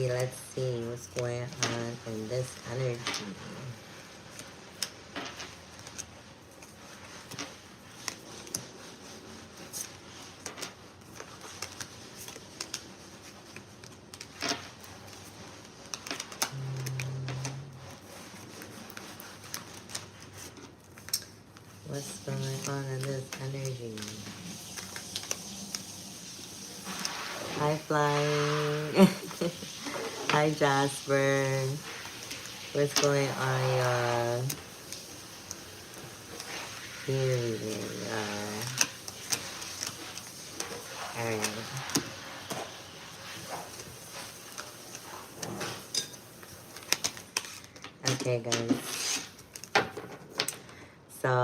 Let's see what's going on in this energy. What's going on in this energy? Hi, Flying. Hi, Jasper. What's going on, y'all? Here we are. Alright. Okay, guys. So,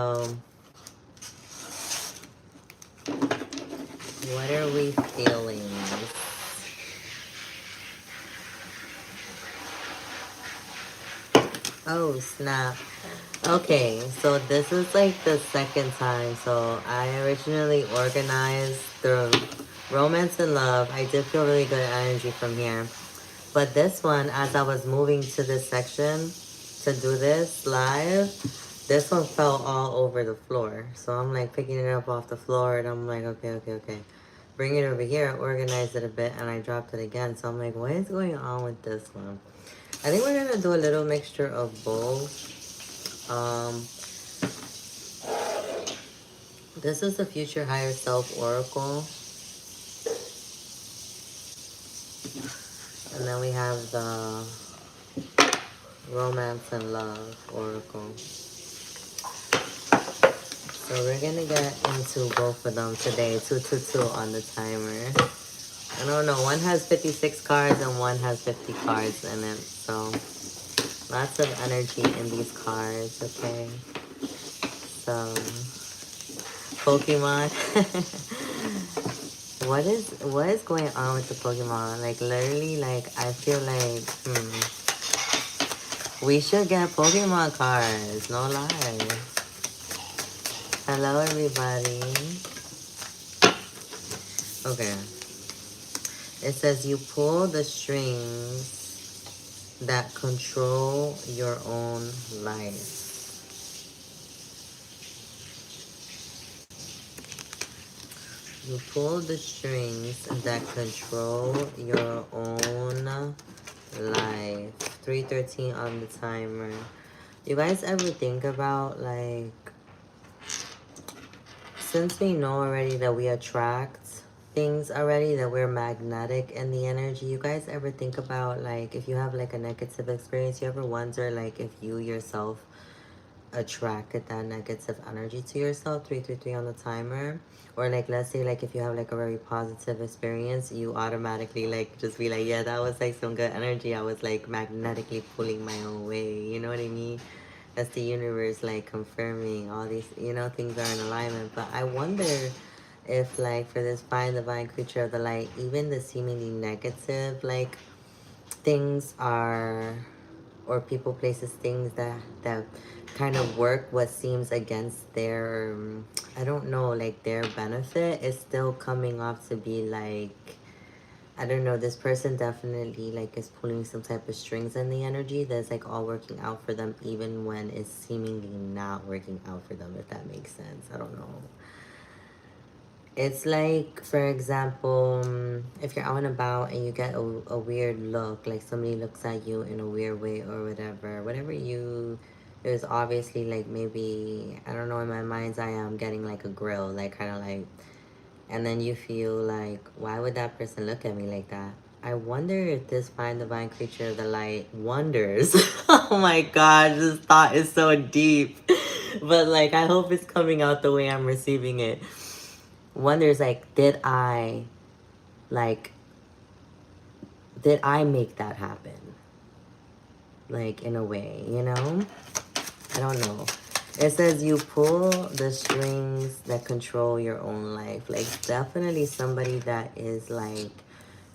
what are we feeling? Oh, snap. Okay, so this is like the second time. So I originally organized the romance and love. I did feel really good energy from here. But this one, as I was moving to this section to do this live, this one fell all over the floor. So I'm like picking it up off the floor and I'm like, okay. Bring it over here, organize it a bit, and I dropped it again. So I'm like, what is going on with this one? I think we're gonna do a little mixture of both. This is the Future Higher Self Oracle. And then we have the Romance and Love Oracle. So we're gonna get into both of them today. 222 on the timer. I don't know, one has 56 cards and one has 50 cards in it. So lots of energy in these cards, okay? So Pokemon. What is going on with the Pokemon? Like literally, like I feel like we should get Pokemon cards, no lie. Hello everybody. Okay. It says you pull the strings that control your own life. You pull the strings that control your own life. 3:13 on the timer. You guys ever think about, like, since we know already that we attract things already, that we're magnetic in the energy, you guys ever think about, like, if you have like a negative experience, you ever wonder like if you yourself attracted that negative energy to yourself? 3:33 on the timer. Or like, let's say like if you have like a very positive experience, you automatically like just be like, yeah, that was like some good energy. I was like magnetically pulling my own way, you know what I mean? That's the universe like confirming all these, you know, things are in alignment. But I wonder if like for this fine divine creature of the light, even the seemingly negative like things are, or people, places, things that kind of work what seems against their I don't know, like their benefit, is still coming off to be like, I don't know, this person definitely like is pulling some type of strings in the energy that's like all working out for them, even when it's seemingly not working out for them, if that makes sense. I don't know. It's like, for example, if you're out and about and you get a weird look, like somebody looks at you in a weird way or whatever you, there's obviously like maybe, I don't know, in my mind's eye, I'm getting like a grill, like kind of like, and then you feel like, why would that person look at me like that? I wonder if this fine divine creature of the light wonders. Oh my God, this thought is so deep. But like, I hope it's coming out the way I'm receiving it. Wonders like, did I make that happen? Like, in a way, you know? I don't know. It says you pull the strings that control your own life. Like, definitely somebody that is like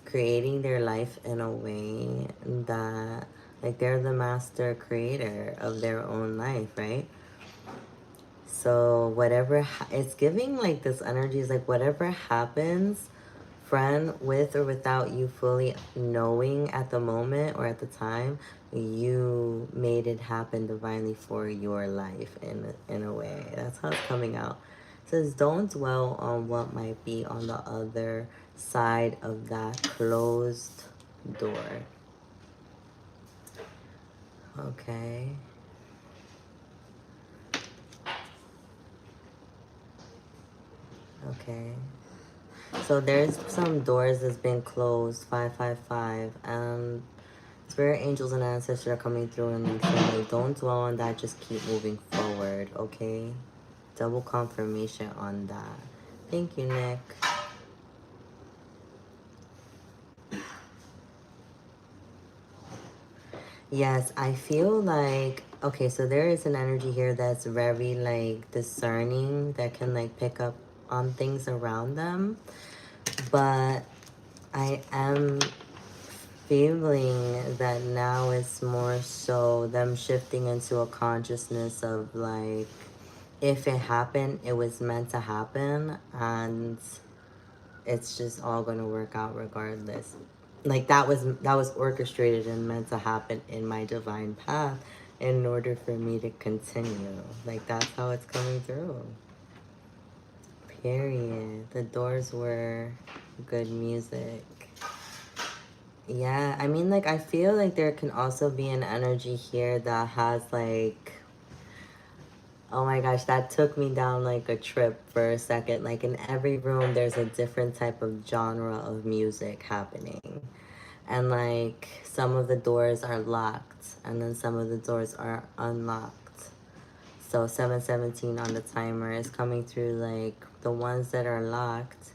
creating their life in a way that like they're the master creator of their own life, right? So whatever it's giving, like this energy is like whatever happens friend, with or without you fully knowing at the moment or at the time, you made it happen divinely for your life in a way. That's how it's coming out. It says, don't dwell on what might be on the other side of that closed door. Okay. Okay. So there's some doors that's been closed, 555, and spirit angels and ancestors are coming through and like saying, like, don't dwell on that, just keep moving forward, okay? Double confirmation on that. Thank you, Nick. Yes, I feel like, okay, so there is an energy here that's very like discerning, that can like pick up on things around them. But I am feeling that now it's more so them shifting into a consciousness of like, if it happened, it was meant to happen, and it's just all gonna work out regardless. Like that was orchestrated and meant to happen in my divine path in order for me to continue. Like that's how it's coming through. Period. The Doors were good music. Yeah, I mean, like, I feel like there can also be an energy here that has, like, oh my gosh, that took me down, like, a trip for a second. Like, in every room, there's a different type of genre of music happening. And, like, some of the doors are locked, and then some of the doors are unlocked. So, 717 on the timer is coming through, like, the ones that are locked,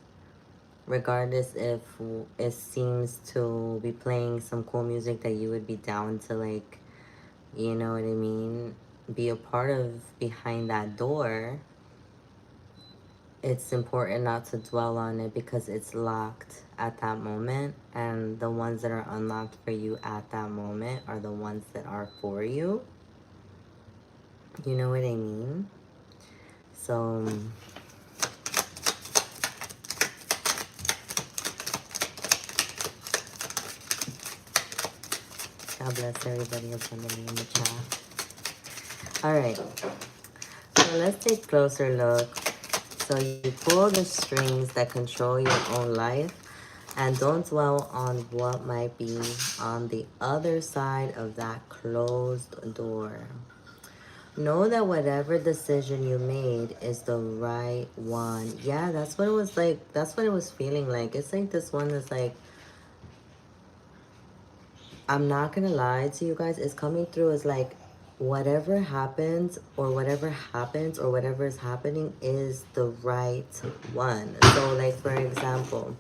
regardless if it seems to be playing some cool music that you would be down to, like, you know what I mean, be a part of behind that door, it's important not to dwell on it because it's locked at that moment, and the ones that are unlocked for you at that moment are the ones that are for you. You know what I mean? So God bless everybody abundantly in the chat. All right, so let's take a closer look. So you pull the strings that control your own life, and don't dwell on what might be on the other side of that closed door. Know that whatever decision you made is the right one. Yeah, that's what it was like. That's what it was feeling like. It's like this one is like, I'm not gonna lie to you guys, it's coming through as like, whatever happens or whatever happens or whatever is happening is the right one. So like, for example,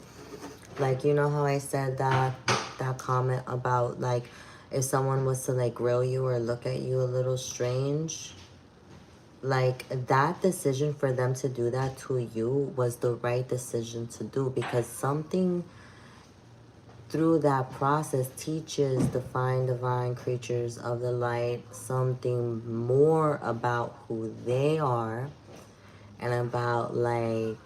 like, you know how I said that comment about like, if someone was to like grill you or look at you a little strange, like that decision for them to do that to you was the right decision to do, because something through that process teaches the fine divine creatures of the light something more about who they are, and about like,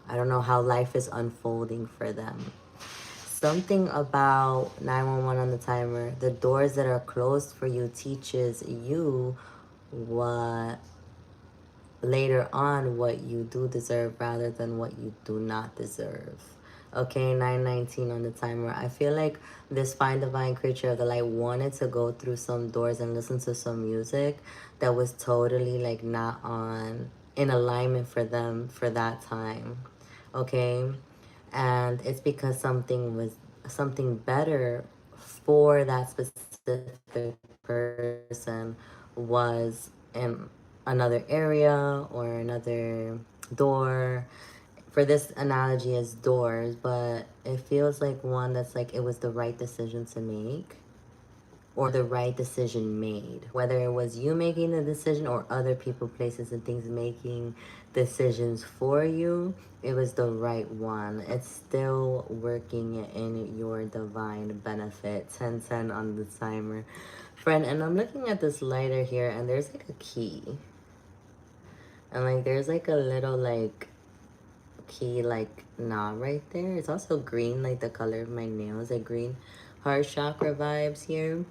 I don't know, how life is unfolding for them. Something about 911 on the timer, the doors that are closed for you teaches you what later on what you do deserve rather than what you do not deserve. Okay, 919 on the timer. I feel like this fine divine creature of the light wanted to go through some doors and listen to some music that was totally like not on in alignment for them for that time. Okay, and it's because something better for that specific person was in another area or another door. For this analogy is doors, but it feels like one that's like, it was the right decision to make, or the right decision made, whether it was you making the decision or other people, places, and things making decisions for you. It was the right one. It's still working in your divine benefit. 1010 on the timer, friend. And I'm looking at this lighter here, and there's like a key, and like there's like a little like key like knot right there. It's also green, like the color of my nails, like green heart chakra vibes here.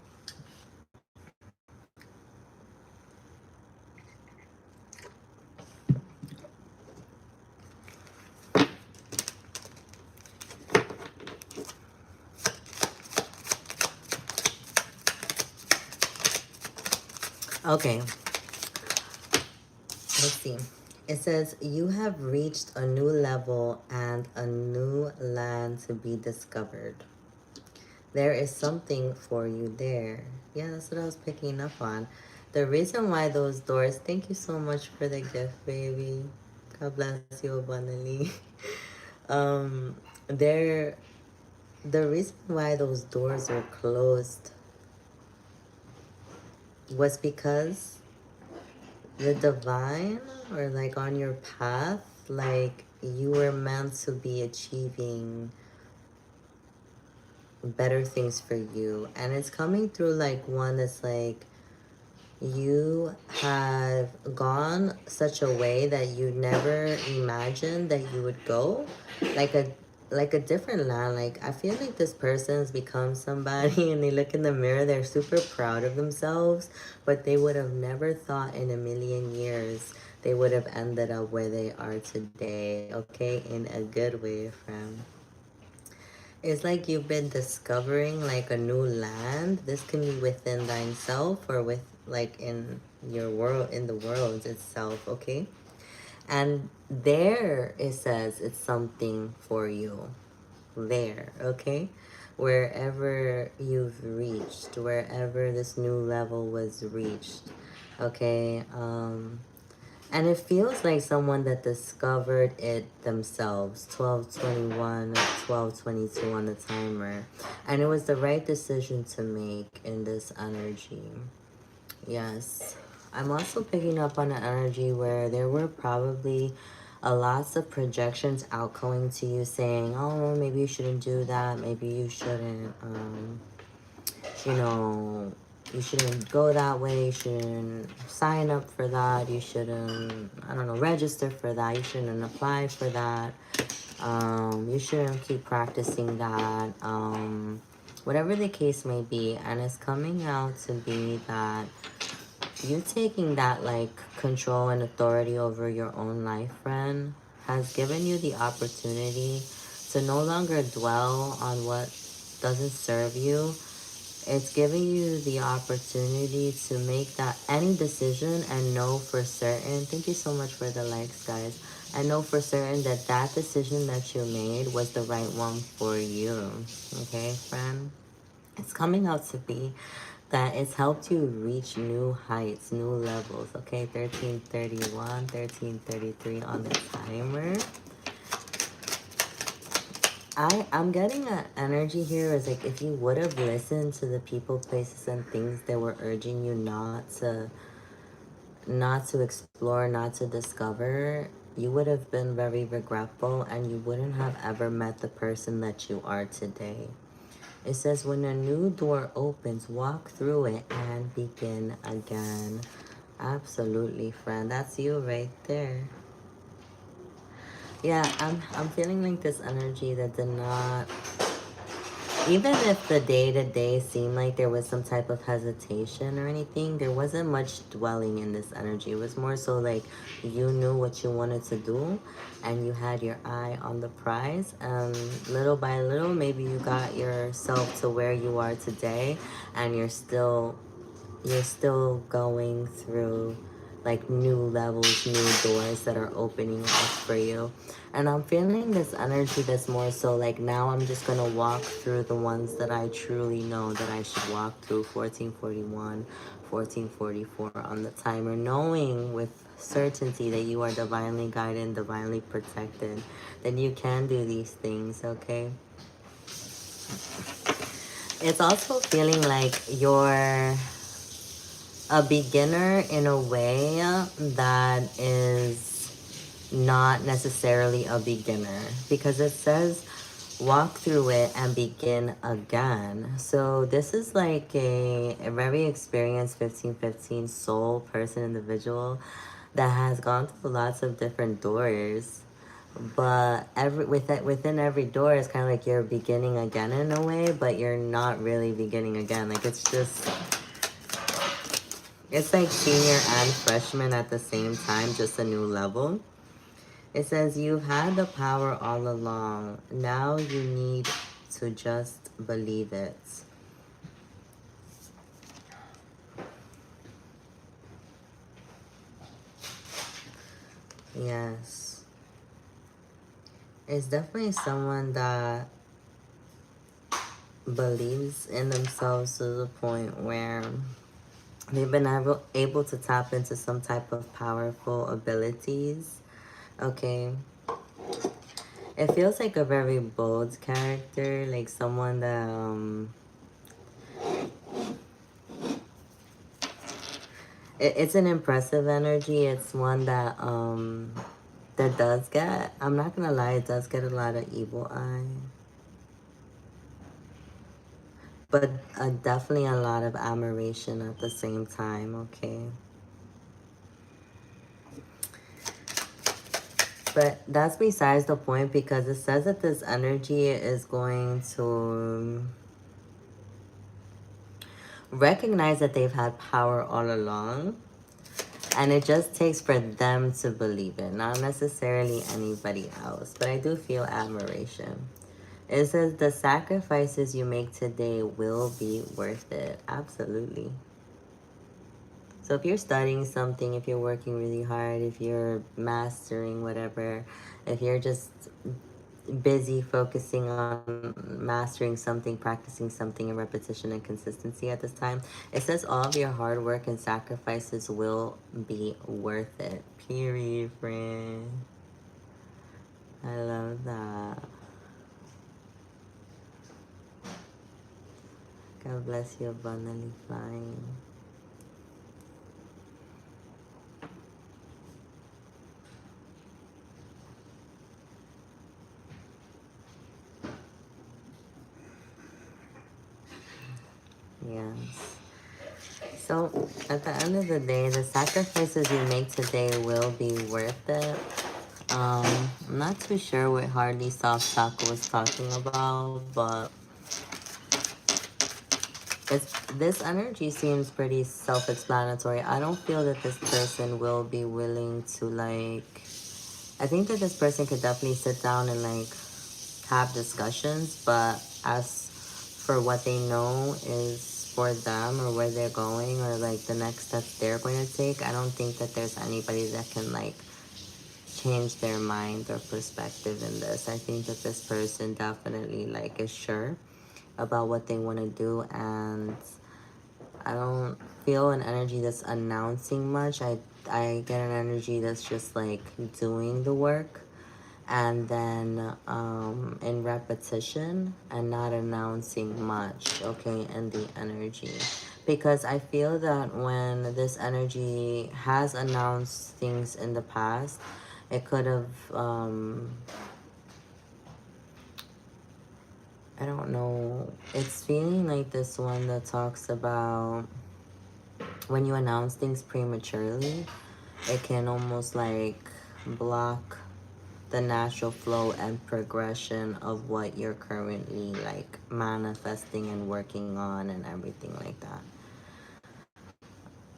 Okay, let's see. It says, you have reached a new level and a new land to be discovered. There is something for you there. Yeah, that's what I was picking up on. The reason why those doors, thank you so much for the gift, baby. God bless you abundantly. um, there, the reason why those doors were closed was because the divine, or like on your path, like you were meant to be achieving better things for you. And it's coming through like one that's like, you have gone such a way that you never imagined that you would go, like a different land. Like, I feel like this person's become somebody and they look in the mirror, they're super proud of themselves, but they would have never thought in a million years they would have ended up where they are today. Okay, in a good way, friend. It's like you've been discovering like a new land. This can be within thyself or with like in your world, in the world itself, okay? And there it says it's something for you. There, okay? Wherever you've reached, wherever this new level was reached, okay? And it feels like someone that discovered it themselves. 12:21, 12:22 on the timer. And it was the right decision to make in this energy. Yes. I'm also picking up on an energy where there were probably a lots of projections outgoing to you saying, oh, maybe you shouldn't do that. Maybe you shouldn't, you know, you shouldn't go that way. You shouldn't sign up for that. You shouldn't, I don't know, register for that. You shouldn't apply for that. You shouldn't keep practicing that. Whatever the case may be. And it's coming out to be that you taking that like control and authority over your own life, friend, has given you the opportunity to no longer dwell on what doesn't serve you. It's giving you the opportunity to make that any decision and know for certain. Thank you so much for the likes, guys. And know for certain that that decision that you made was the right one for you. Okay, friend? It's coming out to be that it's helped you reach new heights, new levels. Okay, 1331, 1333 on the timer. I'm getting an energy here is like, if you would have listened to the people, places, and things that were urging you not to explore, not to discover, you would have been very regretful and you wouldn't have ever met the person that you are today. It says, when a new door opens, walk through it and begin again. Absolutely, friend. That's you right there. Yeah, I'm feeling like this energy that did not, even if the day-to-day seemed like there was some type of hesitation or anything, there wasn't much dwelling in this energy. It was more so like you knew what you wanted to do and you had your eye on the prize. And little by little, maybe you got yourself to where you are today, and you're still going through like new levels, new doors that are opening up for you. And I'm feeling this energy that's more so like, now I'm just gonna walk through the ones that I truly know that I should walk through. 1441, 1444 on the timer, knowing with certainty that you are divinely guided, divinely protected, that you can do these things, okay? It's also feeling like you're a beginner in a way that is not necessarily a beginner, because it says walk through it and begin again. So this is like a very experienced 1515 soul person individual that has gone through lots of different doors. But within every door is kind of like you're beginning again in a way, but you're not really beginning again. Like it's like senior and freshman at the same time, just a new level. It says you've had the power all along. Now you need to just believe it. Yes. It's definitely someone that believes in themselves to the point where they've been able to tap into some type of powerful abilities. Okay. It feels like a very bold character, like someone that it's an impressive energy. It's one that does get, I'm not gonna lie, it does get a lot of evil eye. But definitely a lot of admiration at the same time, okay? But that's besides the point because it says that this energy is going to recognize that they've had power all along. And it just takes for them to believe it, not necessarily anybody else. But I do feel admiration. It says the sacrifices you make today will be worth it. Absolutely. So if you're studying something, if you're working really hard, if you're mastering whatever, if you're just busy focusing on mastering something, practicing something in repetition and consistency at this time, it says all of your hard work and sacrifices will be worth it. Period, friend. I love that. God bless you abundantly flying. Yes. So at the end of the day, the sacrifices you make today will be worth it. I'm not too sure what Hardly Soft Taco was talking about, but this energy seems pretty self-explanatory. I don't feel that this person will be willing to like. I think that this person could definitely sit down and like have discussions, but as for what they know is for them or where they're going or like the next steps they're going to take, I don't think that there's anybody that can like change their mind or perspective in this. I think that this person definitely like is sure about what they want to do, and I don't feel an energy that's announcing much. I get an energy that's just like doing the work and then in repetition and not announcing much, okay, in the energy. Because I feel that when this energy has announced things in the past, it could have, I don't know, it's feeling like this one that talks about when you announce things prematurely, it can almost like block the natural flow and progression of what you're currently like manifesting and working on and everything like that.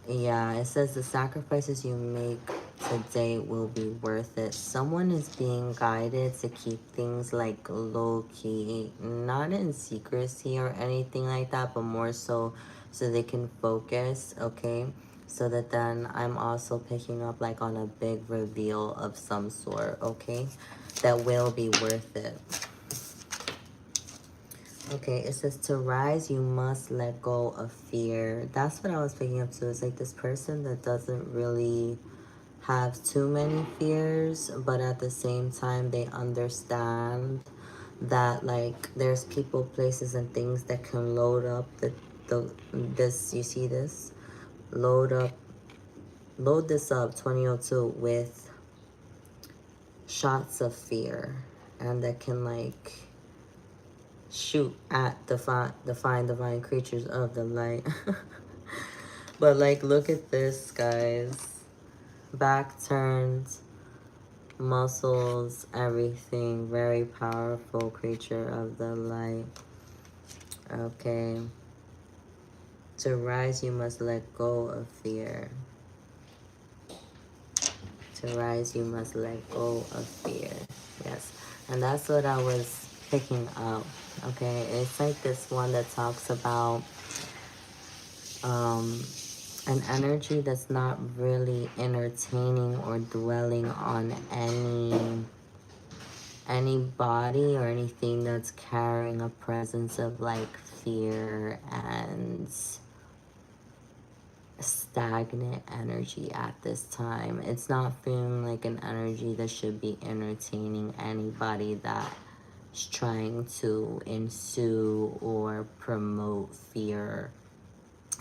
Yeah, it says the sacrifices you make today will be worth it. Someone is being guided to keep things like low key, not in secrecy or anything like that, but more so they can focus, okay? So that then I'm also picking up like on a big reveal of some sort, okay? That will be worth it. Okay, it says to rise, you must let go of fear. That's what I was picking up too. It's like this person that doesn't really have too many fears, but at the same time, they understand that like there's people, places, and things that can load up this. You see this? Load up, load this up 2002 with shots of fear, and that can like shoot at define divine creatures of the light. But like look at this, guys. Back turned, muscles, everything. Very powerful creature of the light. Okay. To rise, you must let go of fear. To rise, you must let go of fear. Yes. And that's what I was picking up. Okay. It's like this one that talks about um, an energy that's not really entertaining or dwelling on anybody or anything that's carrying a presence of like fear and stagnant energy at this time. It's not feeling like an energy that should be entertaining anybody that's trying to ensue or promote fear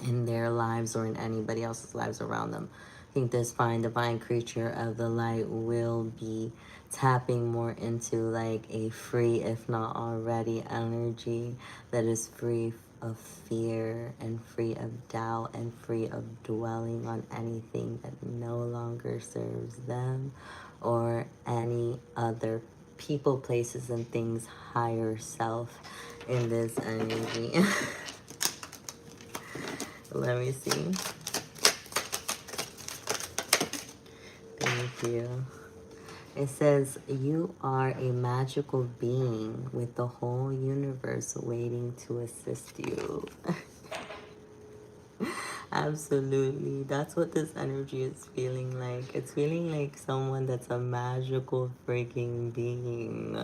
in their lives or in anybody else's lives around them. I think this fine divine creature of the light will be tapping more into like a free, if not already, energy that is free of fear and free of doubt and free of dwelling on anything that no longer serves them or any other people, places, and things higher self in this energy. Let me see. Thank you. It says, you are a magical being with the whole universe waiting to assist you. Absolutely. That's what this energy is feeling like. It's feeling like someone that's a magical freaking being.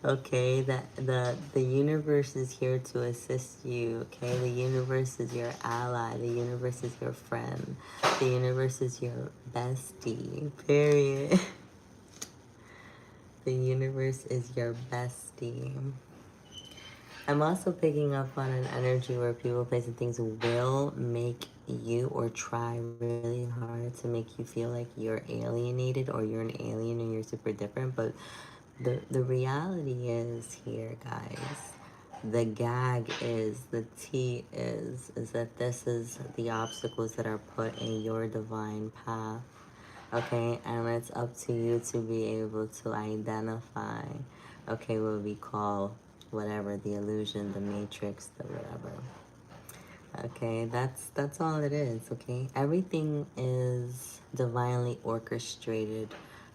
Okay, that the universe is here to assist you. Okay, the universe is your ally. The universe is your friend. The universe is your bestie. Period. The universe is your bestie. I'm also picking up on an energy where people, places, and things will make you or try really hard to make you feel like you're alienated or you're an alien and you're super different. But the reality is here, guys. The gag is, the tea is that this is the obstacles that are put in your divine path. Okay, and it's up to you to be able to identify, okay, what we call whatever, the illusion, the matrix, the whatever. Okay, that's all it is. Okay, everything is divinely orchestrated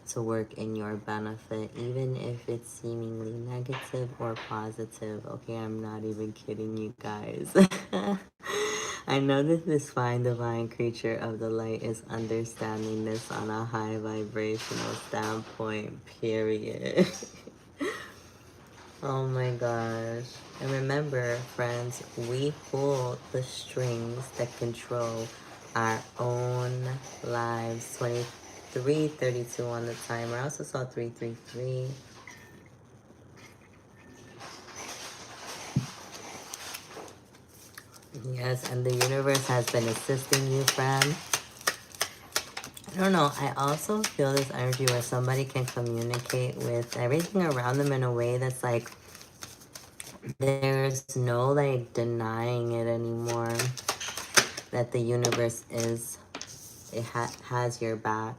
to work in your benefit, even if it's seemingly negative or positive. Okay, I'm not even kidding you guys. I know that this fine divine creature of the light is understanding this on a high vibrational standpoint, period. Oh my gosh. And remember, friends, we hold the strings that control our own lives. 23:32 on the timer. I also saw 333. Yes, and the universe has been assisting you, friend. I don't know. I also feel this energy where somebody can communicate with everything around them in a way that's like, there's no like denying it anymore. That the universe is, it has your back.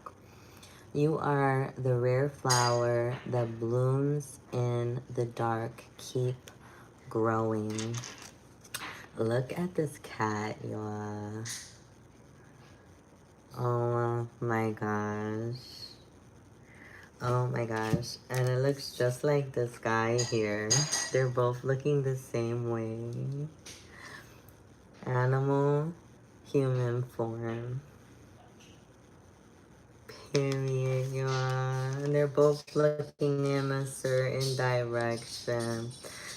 You are the rare flower that blooms in the dark. Keep growing. Look at this cat, y'all. Oh my gosh. Oh my gosh. And it looks just like this guy here. They're both looking the same way. Animal, human form. Period, y'all. And they're both looking in a certain direction.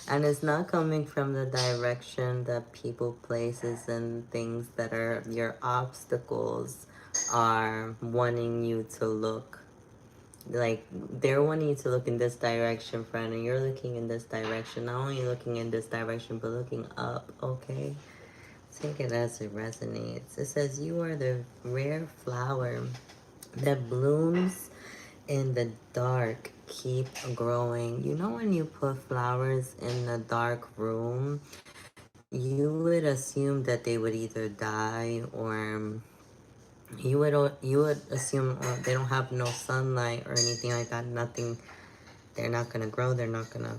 And it's not coming from the direction that people, places, and things that are your obstacles are wanting you to look. Like, they're wanting you to look in this direction, friend, and you're looking in this direction. Not only looking in this direction, but looking up, okay? Take it as it resonates. It says, you are the rare flower that blooms in the dark. Keep growing. You know, when you put flowers in a dark room, you would assume that they would either die or you would assume they don't have no sunlight or anything like that. Nothing. They're not gonna grow. They're not gonna.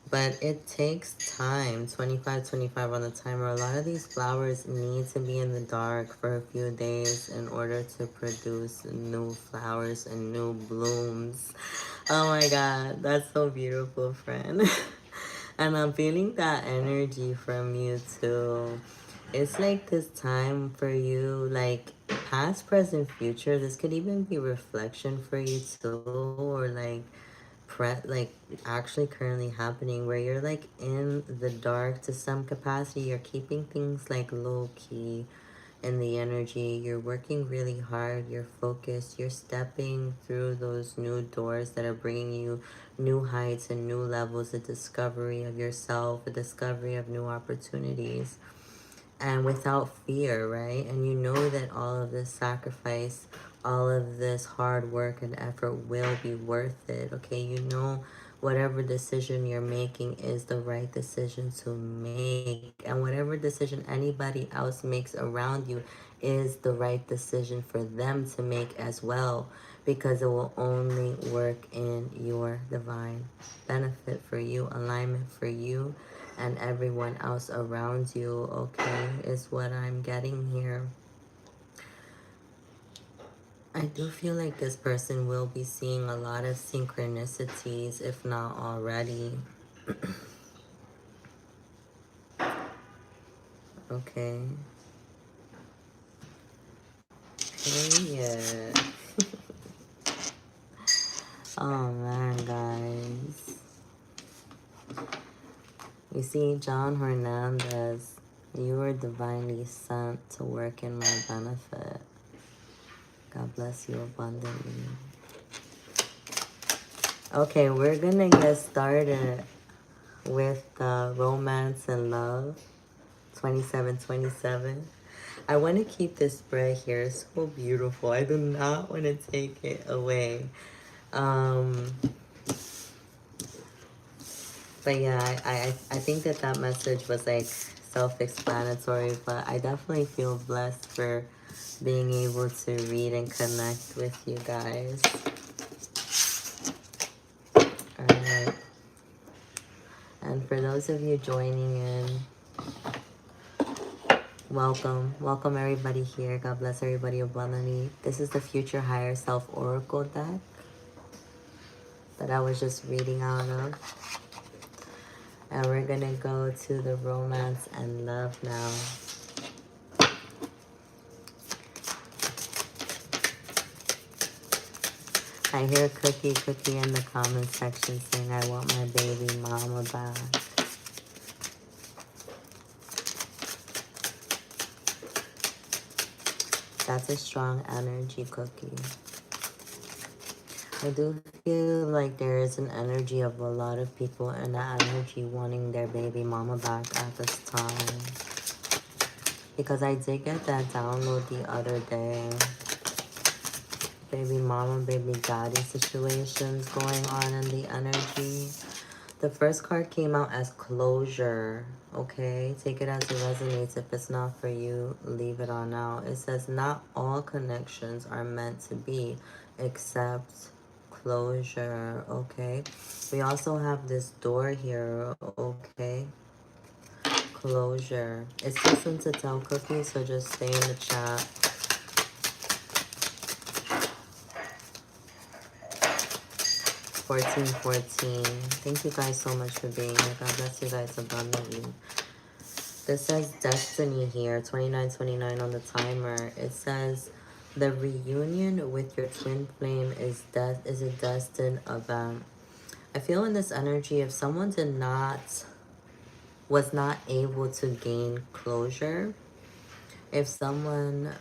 But it takes time. 25, 25 on the timer. A lot of these flowers need to be in the dark for a few days in order to produce new flowers and new blooms. Oh my god, that's so beautiful, friend. And I'm feeling that energy from you too. It's like this time for you, like past, present, future. This could even be reflection for you too, or like actually currently happening where you're like in the dark to some capacity. You're keeping things like low key in the energy. You're working really hard. You're focused. You're stepping through those new doors that are bringing you new heights and new levels, a discovery of yourself, a discovery of new opportunities, and without fear, right? And you know that all of this sacrifice, all of this hard work and effort will be worth it, okay? You know whatever decision you're making is the right decision to make, and whatever decision anybody else makes around you is the right decision for them to make as well, because it will only work in your divine benefit for you, alignment for you and everyone else around you, okay, is what I'm getting here. I do feel like this person will be seeing a lot of synchronicities, if not already. Okay. Period. Oh man, guys. You see, John Hernandez, you were divinely sent to work in my benefit. God bless you abundantly. Okay, we're gonna get started with romance and love 2727. I want to keep this spread here. It's so beautiful. I do not want to take it away. Um, but yeah, I think that message was like self-explanatory, but I definitely feel blessed for being able to read and connect with you guys. All right. And for those of you joining in, welcome. Welcome everybody here. God bless everybody abundantly. This is the Future Higher Self Oracle deck that I was just reading out of. And we're gonna go to the romance and love now. I hear Cookie in the comment section saying I want my baby mama back. That's a strong energy, Cookie. I do feel like there is an energy of a lot of people and that energy wanting their baby mama back at this time. Because I did get that download the other day. Baby mama, baby daddy situations going on in the energy. The first card came out as closure, okay? Take it as it resonates. If it's not for you, leave it on out. It says not all connections are meant to be except closure, okay? We also have this door here, okay? Closure. It's too soon to tell, Cookie, so just stay in the chat. 1414. Thank you guys so much for being here. God bless you guys abundantly. This says destiny here, 2929 on the timer. It says the reunion with your twin flame is a destined event. I feel in this energy, if someone was not able to gain closure, if someone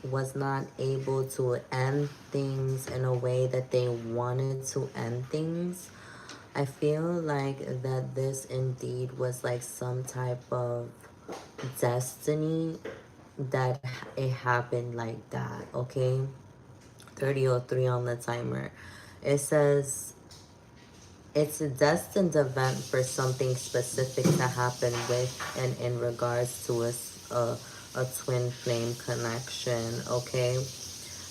was not able to end things in a way that they wanted to end things, I feel like that this indeed was like some type of destiny that it happened like that, okay? 3003 on the timer. It says it's a destined event for something specific to happen with and in regards to a a twin flame connection, okay?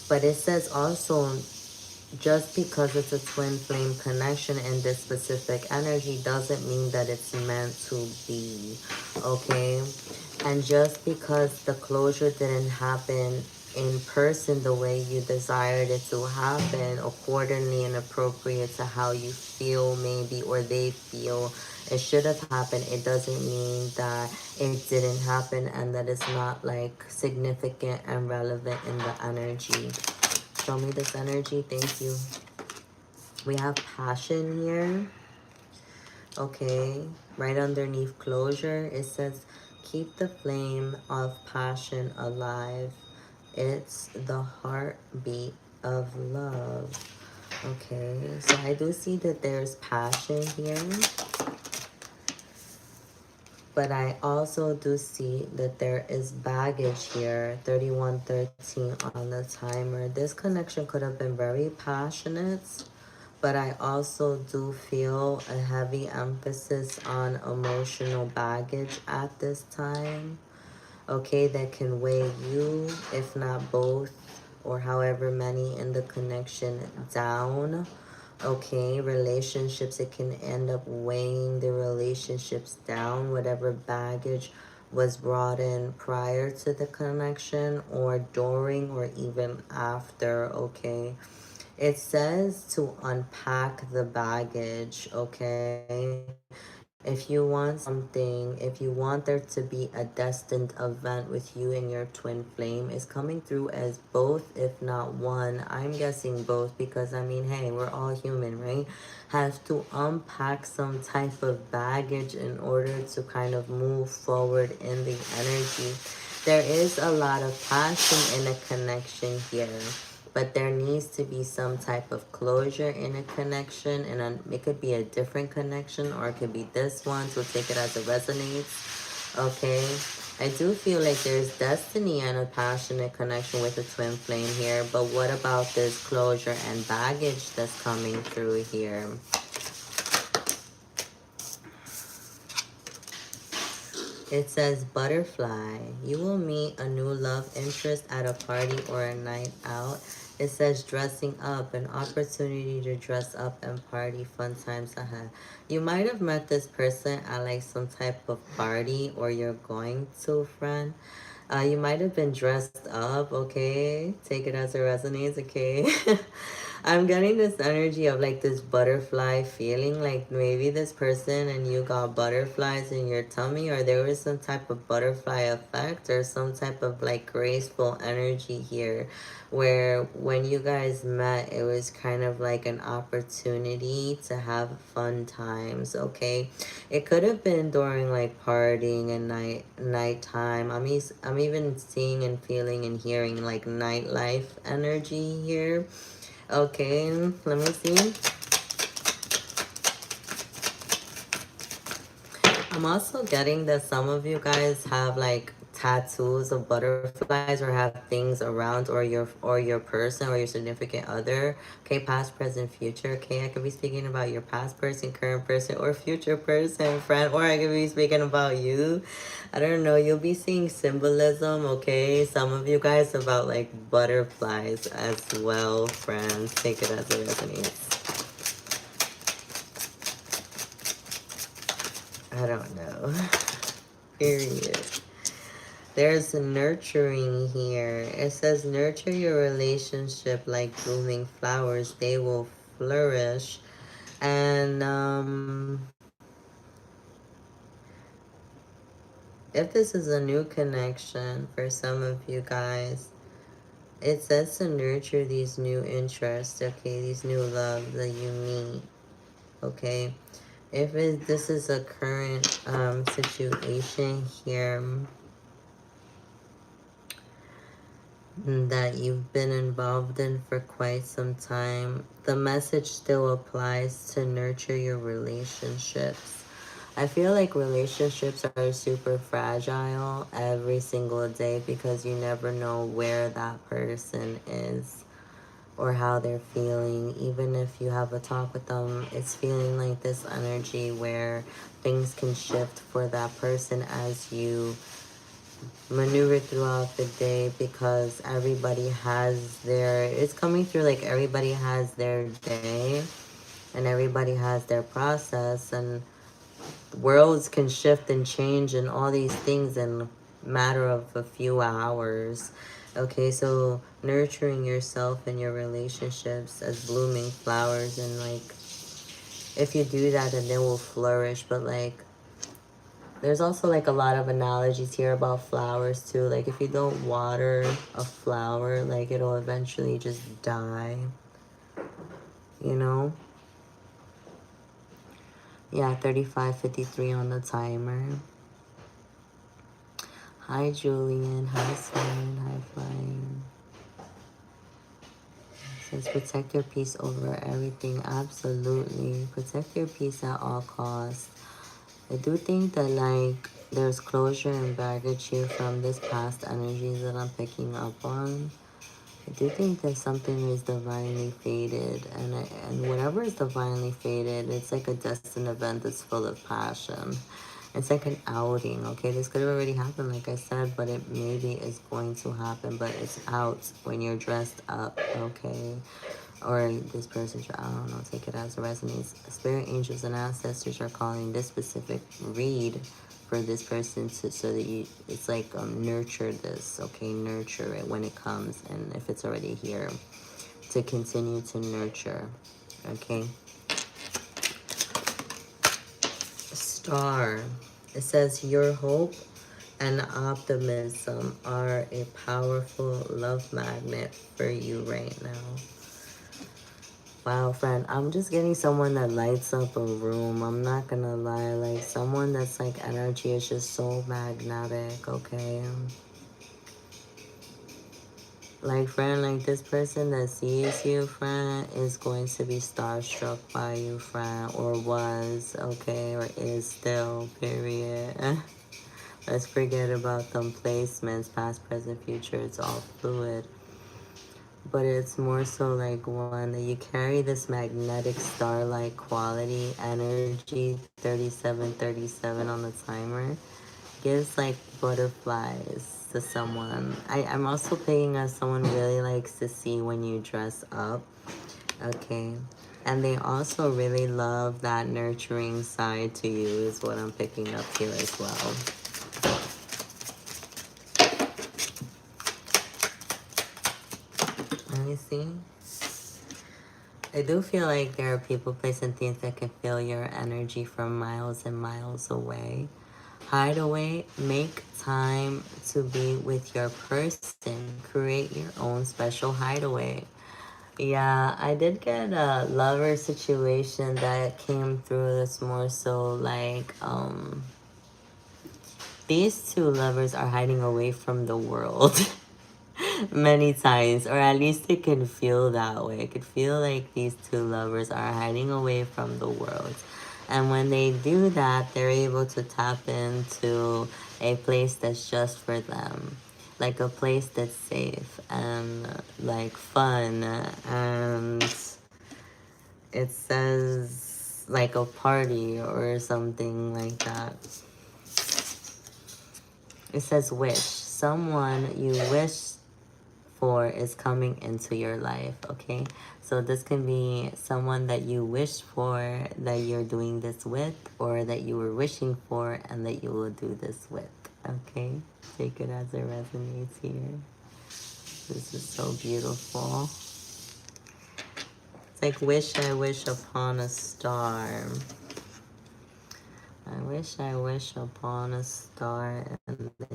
But it says also, just because it's a twin flame connection in this specific energy doesn't mean that it's meant to be, okay? And just because the closure didn't happen in person the way you desired it to happen, accordingly and appropriate to how you feel maybe, or they feel it should have happened, it doesn't mean that it didn't happen and that it's not like significant and relevant in the energy. Show me this energy. Thank you. We have passion here. Okay. Right underneath closure, it says, keep the flame of passion alive. It's the heartbeat of love. Okay. So I do see that there's passion here. But I also do see that there is baggage here. 3113 on the timer. This connection could have been very passionate, but I also do feel a heavy emphasis on emotional baggage at this time. Okay, that can weigh you, if not both, or however many in the connection down. Okay, relationships, it can end up weighing the relationships down, whatever baggage was brought in prior to the connection or during or even after, okay? It says to unpack the baggage, okay? If you want something, if you want there to be a destined event with you and your twin flame, is coming through as both, if not one. I'm guessing both because, I mean, hey, we're all human, right? Have to unpack some type of baggage in order to kind of move forward in the energy. There is a lot of passion in a connection here, but there needs to be some type of closure in a connection, and it could be a different connection or it could be this one, so take it as it resonates, okay? I do feel like there's destiny and a passionate connection with the twin flame here, but what about this closure and baggage that's coming through here? It says, butterfly, you will meet a new love interest at a party or a night out. It says, dressing up, an opportunity to dress up and party, fun times ahead. You might have met this person at like some type of party, or you're going to, friend. You might have been dressed up, okay? Take it as it resonates, okay? I'm getting this energy of like this butterfly feeling, like maybe this person and you got butterflies in your tummy, or there was some type of butterfly effect or some type of like graceful energy here, where when you guys met, it was kind of like an opportunity to have fun times, okay? It could have been during like partying and nighttime. I'm even seeing and feeling and hearing like nightlife energy here. Okay, let me see. I'm also getting that some of you guys have like tattoos of butterflies or have things around, or your person or your significant other. Okay, past, present, future. Okay, I could be speaking about your past person, current person, or future person, friend, or I could be speaking about you. I don't know. You'll be seeing symbolism, okay? Some of you guys about like butterflies as well, friends. Take it as it resonates. I don't know. Period. There's nurturing here. It says, nurture your relationship like blooming flowers. They will flourish. And if this is a new connection for some of you guys, it says to nurture these new interests, okay? These new loves that you meet, okay? If this is a current situation here that you've been involved in for quite some time, the message still applies to nurture your relationships. I feel like relationships are super fragile every single day because you never know where that person is or how they're feeling. Even if you have a talk with them, it's feeling like this energy where things can shift for that person as you maneuver throughout the day because everybody has their, it's coming through like everybody has their day and everybody has their process, and worlds can shift and change and all these things in matter of a few hours. Okay, so nurturing yourself and your relationships as blooming flowers, and like if you do that then they will flourish. But like there's also like a lot of analogies here about flowers too. Like if you don't water a flower, like it'll eventually just die, you know? Yeah, 35:53 on the timer. Hi Julian, hi Simon, hi Flying. Says protect your peace over everything. Absolutely. Protect your peace at all costs. I do think that like there's closure and baggage here from this past energies that I'm picking up on. I do think that something is divinely fated, and whatever is divinely fated, it's like a destined event that's full of passion. It's like an outing, okay? This could have already happened, like I said, but it maybe is going to happen, but it's out when you're dressed up, okay? Or this person, I don't know, take it as it resonates. Spirit angels and ancestors are calling this specific read for this person to, so that you, it's like nurture this, okay? Nurture it when it comes, and if it's already here, to continue to nurture, okay? Star. It says your hope and optimism are a powerful love magnet for you right now. Wow, friend, I'm just getting someone that lights up a room. I'm not gonna lie, like someone that's like energy is just so magnetic, okay? Like, friend, like this person that sees you, friend, is going to be starstruck by you, friend, or was, okay, or is still, period. Let's forget about them placements, past, present, future. It's all fluid. But it's more so like one that you carry this magnetic star-like quality, energy, 3737 on the timer. Gives like butterflies to someone. I'm also picking as someone really likes to see when you dress up. Okay. And they also really love that nurturing side to you is what I'm picking up here as well. Let me see. I do feel like there are people, places, and things that can feel your energy from miles and miles away. Hide away, make time to be with your person. Create your own special hideaway. Yeah, I did get a lover situation that came through that's more so like, these two lovers are hiding away from the world. Many times, or at least it can feel that way. It could feel like these two lovers are hiding away from the world. And when they do that, they're able to tap into a place that's just for them. Like a place that's safe and like fun. And it says like a party or something like that. It says wish. Someone you wish for is coming into your life, okay? So this can be someone that you wish for, that you're doing this with, or that you were wishing for and that you will do this with, okay? Take it as it resonates here. This is so beautiful. It's like I wish upon a star. I wish upon a star, and the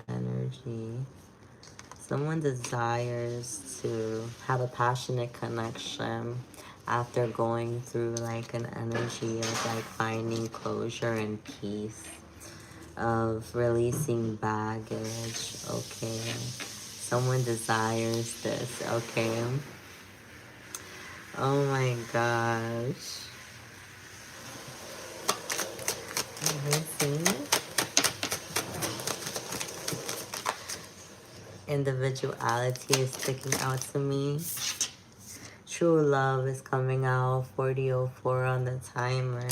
energy. Someone desires to have a passionate connection after going through like an energy of like finding closure and peace, of releasing baggage, okay? Someone desires this, okay? Oh my gosh. Amazing. Individuality is sticking out to me. True love is coming out, 40:04 on the timer.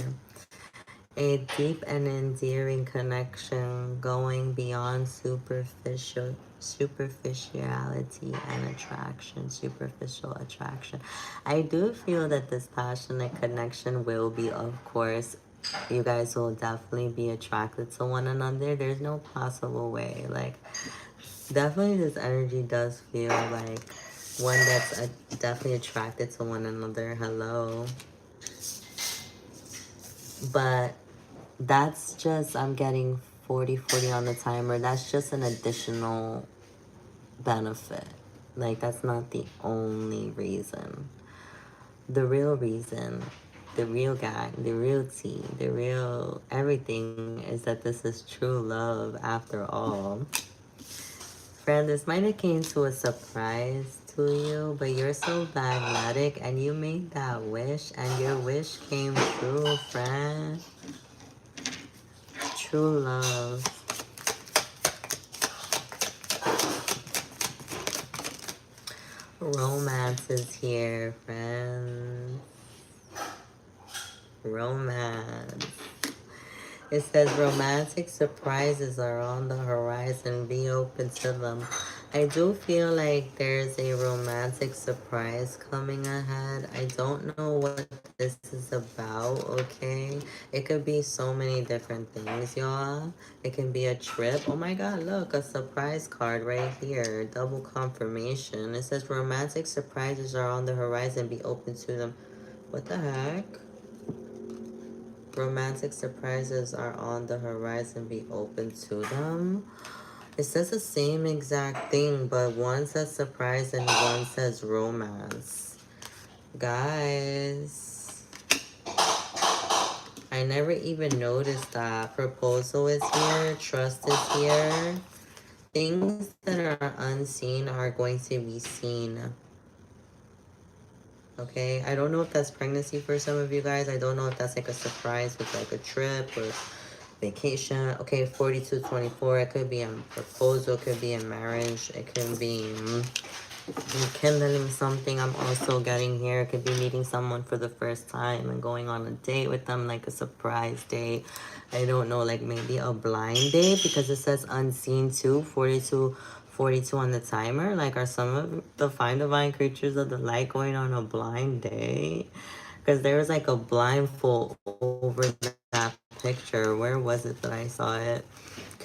A deep and endearing connection going beyond superficiality and attraction, superficial attraction. I do feel that this passionate connection will be, of course, you guys will definitely be attracted to one another. There's no possible way. Like, definitely this energy does feel like one that's definitely attracted to one another. Hello. But that's just, I'm getting 40/40 on the timer. That's just an additional benefit. Like, that's not the only reason. The real reason, the real guy, the real tea, the real everything is that this is true love after all. Friend, this might have came to a surprise to you, but you're so magnetic and you made that wish and your wish came true, friend. True love. Romance is here, friends. Romance. It says romantic surprises are on the horizon. Be open to them. I do feel like there's a romantic surprise coming ahead. I don't know what this is about, okay? It could be so many different things, y'all. It can be a trip. Oh my god, look, a surprise card right here. Double confirmation. It says romantic surprises are on the horizon. Be open to them. What the heck? Romantic surprises are on the horizon. Be open to them. It says the same exact thing, but one says surprise and one says romance. Guys, I never even noticed that. Proposal is here. Trust is here. Things that are unseen are going to be seen. Okay, I don't know if that's pregnancy for some of you guys. I don't know if that's like a surprise with like a trip or vacation. Okay, 42/24. It could be a proposal. It could be a marriage. It could be rekindling something. I'm also getting here. It could be meeting someone for the first time and going on a date with them, like a surprise date. I don't know, like maybe a blind date because it says unseen too. 42 on the timer. Like, are some of the fine divine creatures of the light going on a blind date? Because there was like a blindfold over that picture. Where was it that I saw it?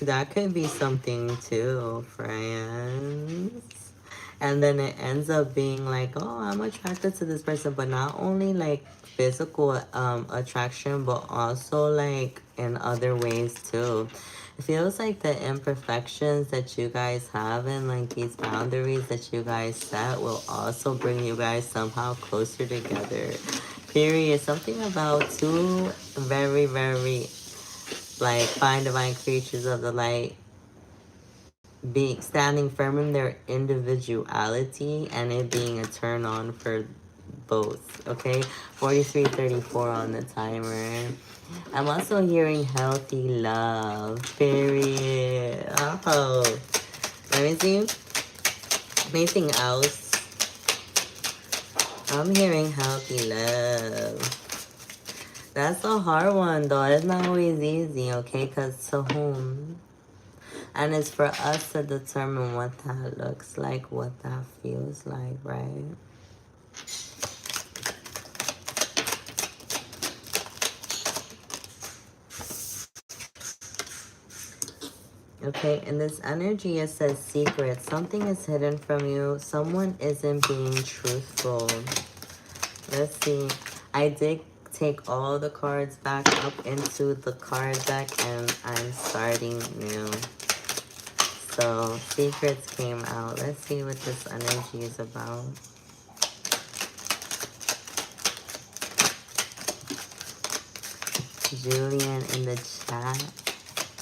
That could be something too, friends. And then it ends up being like, oh, I'm attracted to this person, but not only like physical attraction, but also like in other ways too. It feels like the imperfections that you guys have and like these boundaries that you guys set will also bring you guys somehow closer together. Period. Something about two very, very like fine divine creatures of the light being standing firm in their individuality and it being a turn on for both. Okay, 43:34 on the timer. I'm also hearing healthy love. Period. Oh, let me see. Anything else? I'm hearing healthy love. That's a hard one though. It's not always easy, okay? Because to whom? And it's for us to determine what that looks like, what that feels like, right? Okay, in this energy, it says secret. Something is hidden from you. Someone isn't being truthful. Let's see. I did take all the cards back up into the card deck and I'm starting new. So secrets came out. Let's see what this energy is about. Julian in the chat.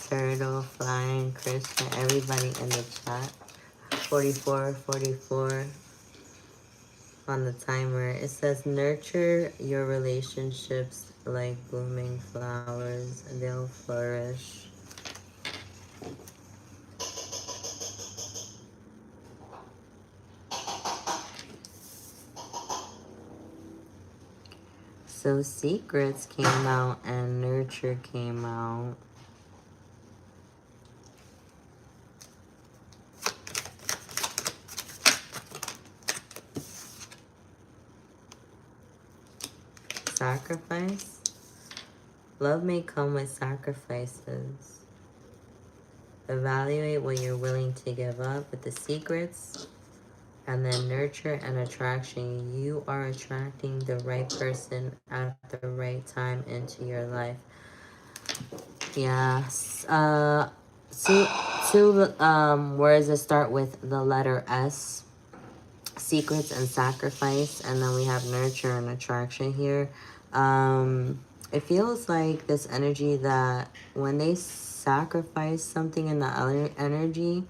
Turtle, Flying, Christian, everybody in the chat. 44 on the timer. It says nurture your relationships like blooming flowers. They'll flourish. So secrets came out and nurture came out. Sacrifice. Love may come with sacrifices. Evaluate what you're willing to give up with the secrets. And then nurture and attraction. You are attracting the right person at the right time into your life. Yes. Two words that start with the letter S. Secrets and sacrifice. And then we have nurture and attraction here. It feels like this energy that when they sacrifice something in the other energy,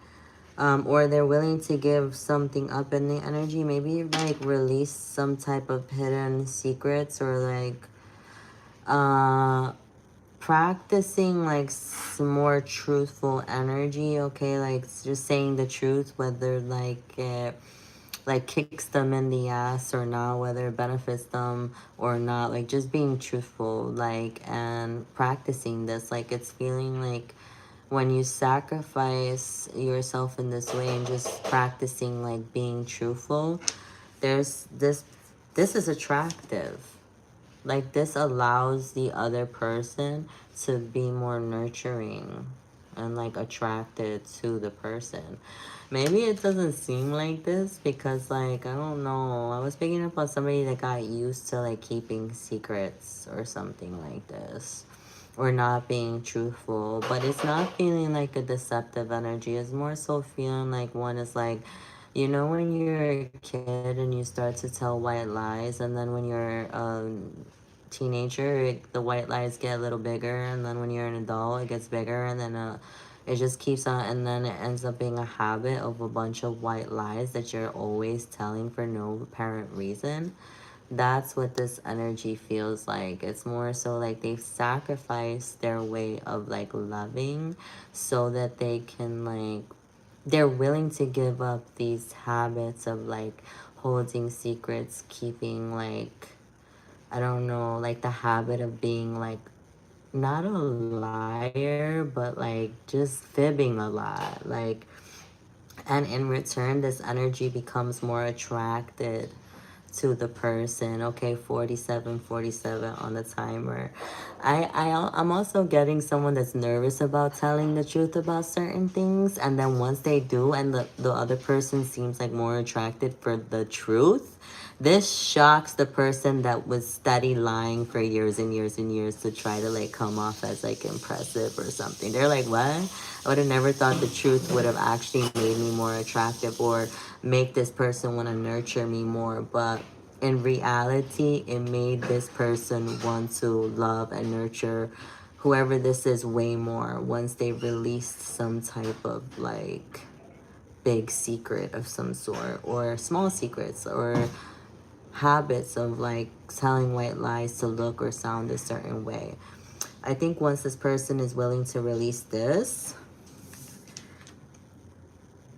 or they're willing to give something up in the energy, maybe like release some type of hidden secrets, or like practicing like some more truthful energy, okay, like just saying the truth, whether like it like kicks them in the ass or not, whether it benefits them or not, like just being truthful, like, and practicing this, like it's feeling like when you sacrifice yourself in this way and just practicing like being truthful, there's this is attractive. Like this allows the other person to be more nurturing and like attracted to the person. Maybe it doesn't seem like this because like I don't know, I was picking up on somebody that got used to like keeping secrets or something like this, or not being truthful, but it's not feeling like a deceptive energy. It's more so feeling like one is like, you know, when you're a kid and you start to tell white lies, and then when you're teenager, the white lies get a little bigger, and then when you're an adult, it gets bigger, and then it just keeps on, and then it ends up being a habit of a bunch of white lies that you're always telling for no apparent reason. That's what this energy feels like. It's more so like they've sacrificed their way of like loving so that they can like, they're willing to give up these habits of like holding secrets, keeping like, I don't know, like the habit of being like not a liar, but like just fibbing a lot. Like, and in return, this energy becomes more attracted to the person. Okay, 47 on the timer. I'm also getting someone that's nervous about telling the truth about certain things, and then once they do and the other person seems like more attracted for the truth, this shocks the person that was steady lying for years and years and years to try to like come off as like impressive or something. They're like, what? I would have never thought the truth would have actually made me more attractive or make this person want to nurture me more. But in reality, it made this person want to love and nurture whoever this is way more once they released some type of like big secret of some sort, or small secrets, or habits of like telling white lies to look or sound a certain way. I think once this person is willing to release this,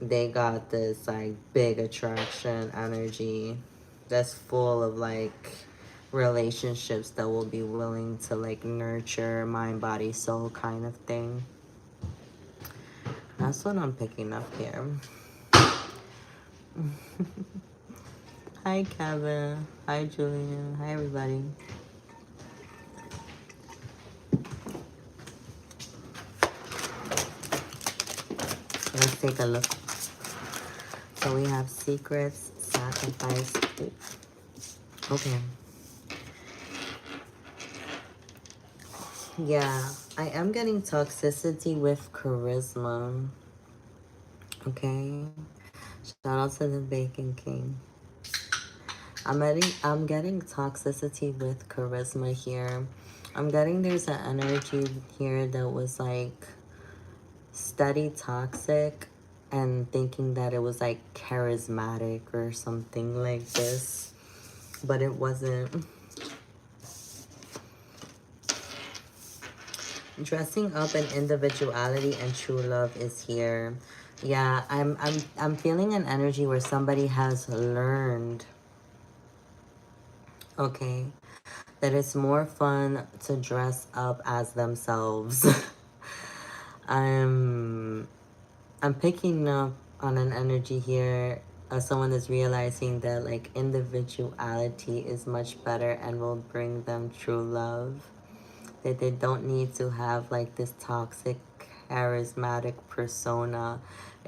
they got this like big attraction energy that's full of like relationships that will be willing to like nurture mind, body, soul kind of thing. That's what I'm picking up here. Hi Kevin. Hi Julian. Hi everybody. Let's take a look. So we have secrets, sacrifice. Okay. Yeah, I am getting toxicity with charisma. Okay. Shout out to the Bacon King. I'm getting toxicity with charisma here. I'm getting there's an energy here that was like steady toxic and thinking that it was like charismatic or something like this, but it wasn't. Dressing up in individuality and true love is here. Yeah, I'm feeling an energy where somebody has learned, okay, that it's more fun to dress up as themselves. I'm I'm picking up on an energy here of someone that's realizing that like individuality is much better and will bring them true love. That they don't need to have like this toxic, charismatic persona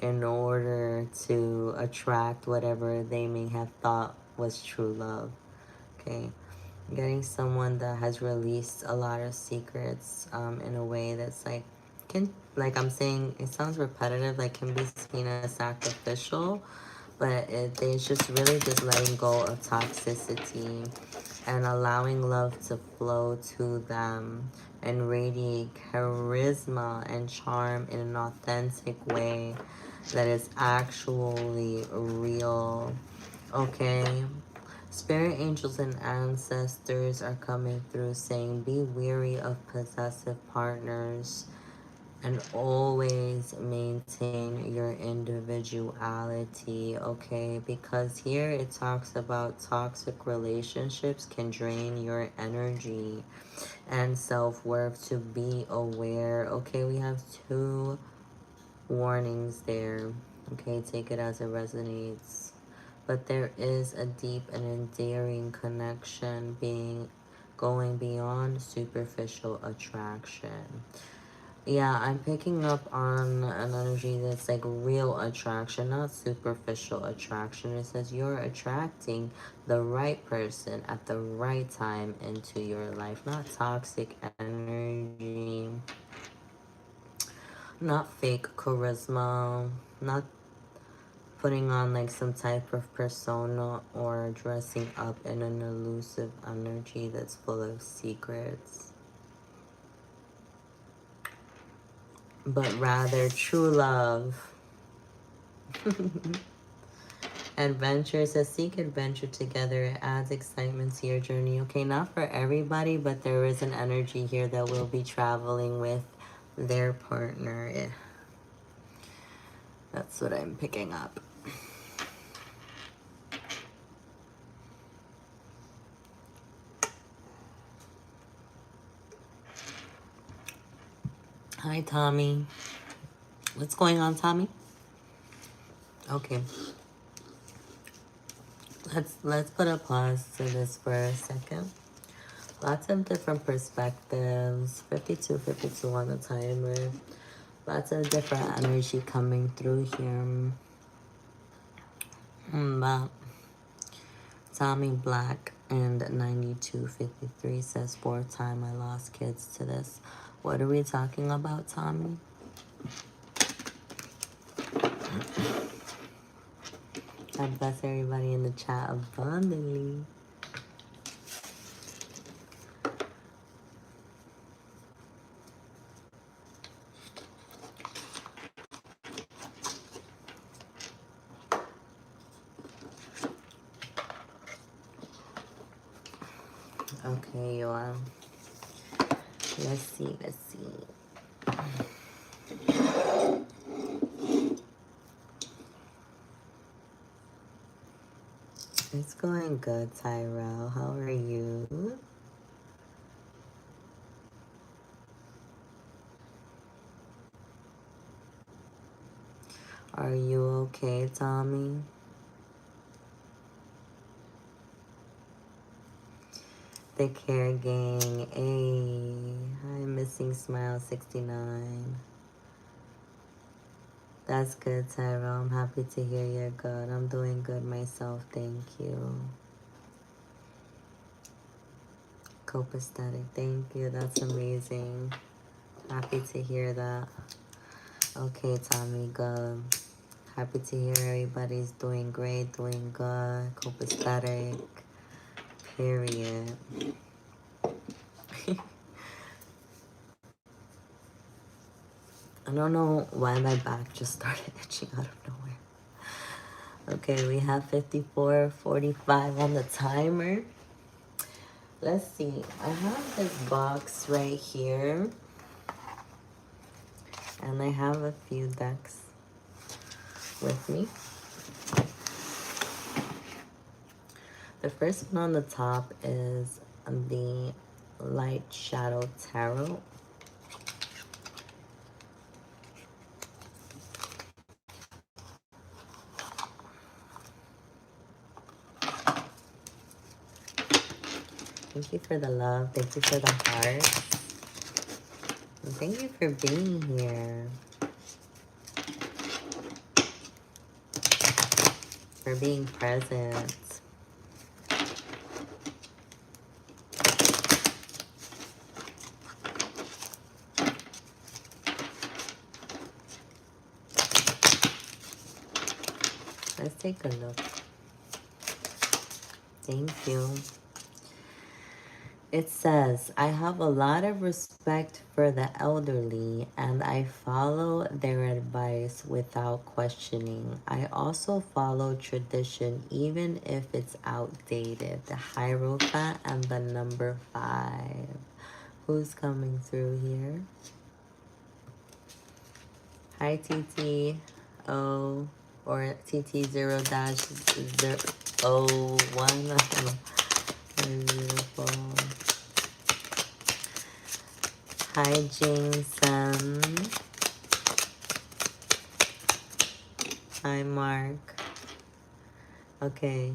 in order to attract whatever they may have thought was true love. Okay. Getting someone that has released a lot of secrets in a way that's like, can, like I'm saying, it sounds repetitive, like can be seen as sacrificial, but it's just really just letting go of toxicity and allowing love to flow to them and radiate charisma and charm in an authentic way that is actually real. Okay. Spirit angels and ancestors are coming through saying, be wary of possessive partners and always maintain your individuality, okay? Because here it talks about toxic relationships can drain your energy and self-worth, to be aware, okay? We have two warnings there, okay? Take it as it resonates. But there is a deep and endearing connection going beyond superficial attraction. Yeah, I'm picking up on an energy that's like real attraction, not superficial attraction. It says you're attracting the right person at the right time into your life, not toxic energy, not fake charisma, not putting on like some type of persona or dressing up in an elusive energy that's full of secrets, but rather true love. Adventures, a seek adventure together. It adds excitement to your journey. Okay, not for everybody, but there is an energy here that will be traveling with their partner. That's what I'm picking up. Hi, Tommy. What's going on, Tommy? Okay. Let's put a pause to this for a second. Lots of different perspectives. 52, 52 on the timer. Lots of different energy coming through here. But Tommy Black and 9253 says, fourth time I lost kids to this. What are we talking about, Tommy? God bless everybody in the chat abundantly. Okay, y'all. Let's see. It's going good, Tyrell. How are you? Are you okay, Tommy? The Care Gang. Hey. Hi, Missing Smile 69. That's good, Tyrell. I'm happy to hear you're good. I'm doing good myself. Thank you. Copacetic. Thank you. That's amazing. Happy to hear that. Okay, Tommy, good. Happy to hear everybody's doing great, doing good. Copacetic. Period. I don't know why my back just started itching out of nowhere. Okay, we have 54:45 on the timer. Let's see. I have this box right here. And I have a few decks with me. The first one on the top is the Light Shadow Tarot. Thank you for the love. Thank you for the heart. And thank you for being here. For being present. Let's take a look. Thank you. It says, I have a lot of respect for the elderly and I follow their advice without questioning. I also follow tradition even if it's outdated. The Hierophant and the number 5. Who's coming through here? Hi TT O or TT0-01. Beautiful. Hi Jameson. Hi Mark. Okay.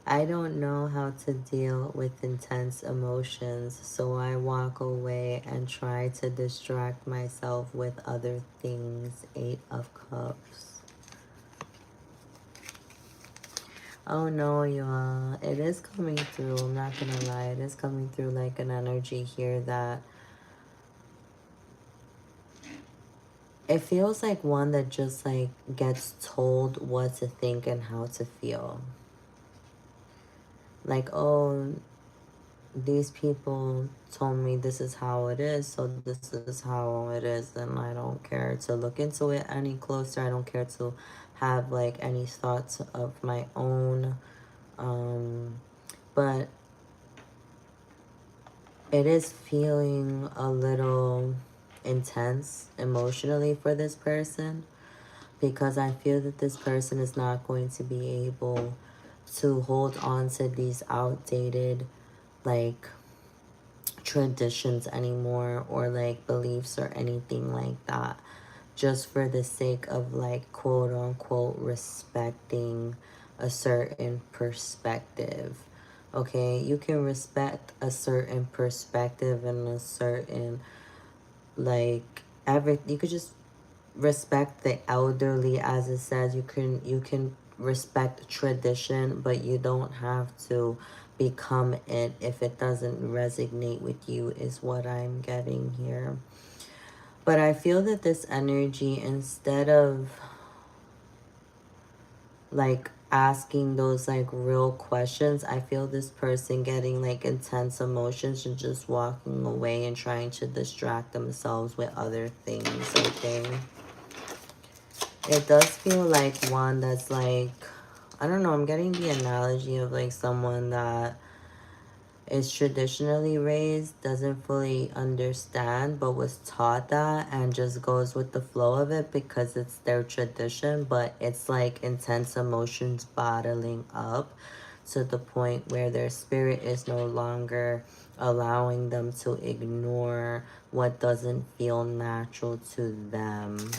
I don't know how to deal with intense emotions, so I walk away and try to distract myself with other things. 8 of Cups. Oh no, y'all. It is coming through. I'm not gonna lie. It is coming through like an energy here that it feels like one that just like gets told what to think and how to feel. Like, oh, these people told me this is how it is, so this is how it is, and I don't care to look into it any closer. I don't care to have like any thoughts of my own. But it is feeling a little intense emotionally for this person, because I feel that this person is not going to be able to hold on to these outdated like traditions anymore, or like beliefs or anything like that, just for the sake of like quote unquote respecting a certain perspective. Okay, you can respect a certain perspective and a certain like you could just respect the elderly, as it says. You can respect tradition, but you don't have to become it if it doesn't resonate with you, is what I'm getting here. But I feel that this energy, instead of like asking those like real questions, I feel this person getting like intense emotions and just walking away and trying to distract themselves with other things. Okay, it does feel like one that's like, I don't know, I'm getting the analogy of like someone that is traditionally raised, doesn't fully understand, but was taught that and just goes with the flow of it because it's their tradition. But it's like intense emotions bottling up to the point where their spirit is no longer allowing them to ignore what doesn't feel natural to them.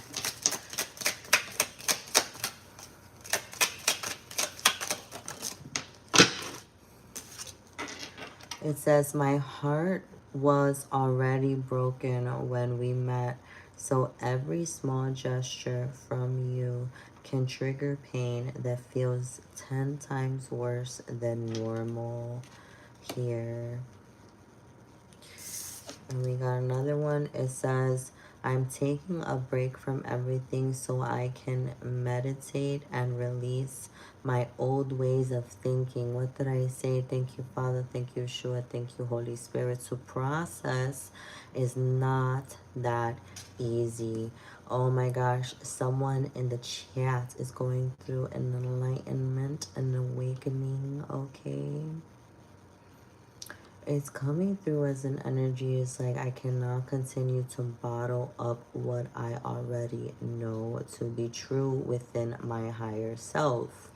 It says, my heart was already broken when we met, so every small gesture from you can trigger pain that feels 10 times worse than normal here. And we got another one. It says, I'm taking a break from everything so I can meditate and release my old ways of thinking. What did I say? Thank you, Father. Thank you, Yeshua. Thank you, Holy Spirit. To process is not that easy. Oh my gosh, someone in the chat is going through an enlightenment, an awakening, okay? It's coming through as an energy. It's like, I cannot continue to bottle up what I already know to be true within my higher self.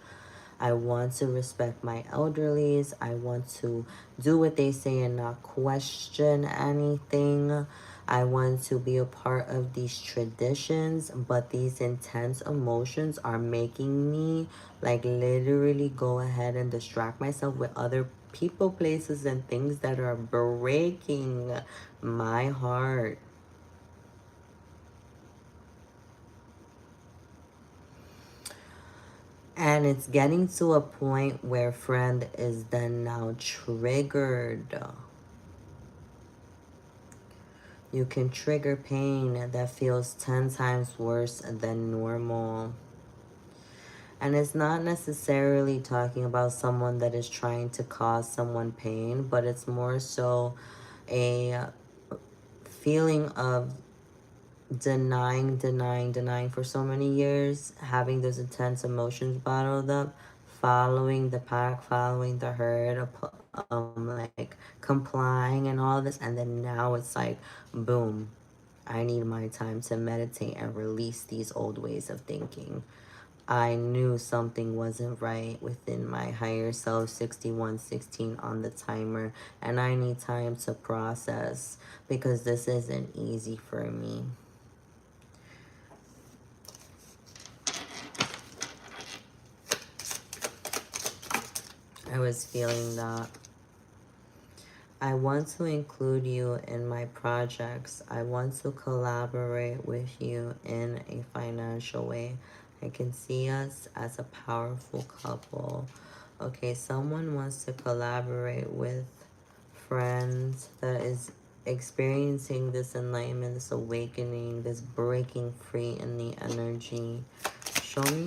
I want to respect my elderlies. I want to do what they say and not question anything. I want to be a part of these traditions, but these intense emotions are making me like literally go ahead and distract myself with other people, places, and things that are breaking my heart. And it's getting to a point where friend is then now triggered. You can trigger pain that feels 10 times worse than normal. And it's not necessarily talking about someone that is trying to cause someone pain, but it's more so a feeling of denying for so many years, having those intense emotions bottled up, following the pack, following the herd, like complying and all this, and then now it's like, boom, I need my time to meditate and release these old ways of thinking. I knew something wasn't right within my higher self, 6116 on the timer, and I need time to process because this isn't easy for me. I was feeling that. I want to include you in my projects. I want to collaborate with you in a financial way. I can see us as a powerful couple. Okay, someone wants to collaborate with friends that is experiencing this enlightenment, this awakening, this breaking free in the energy. Show me.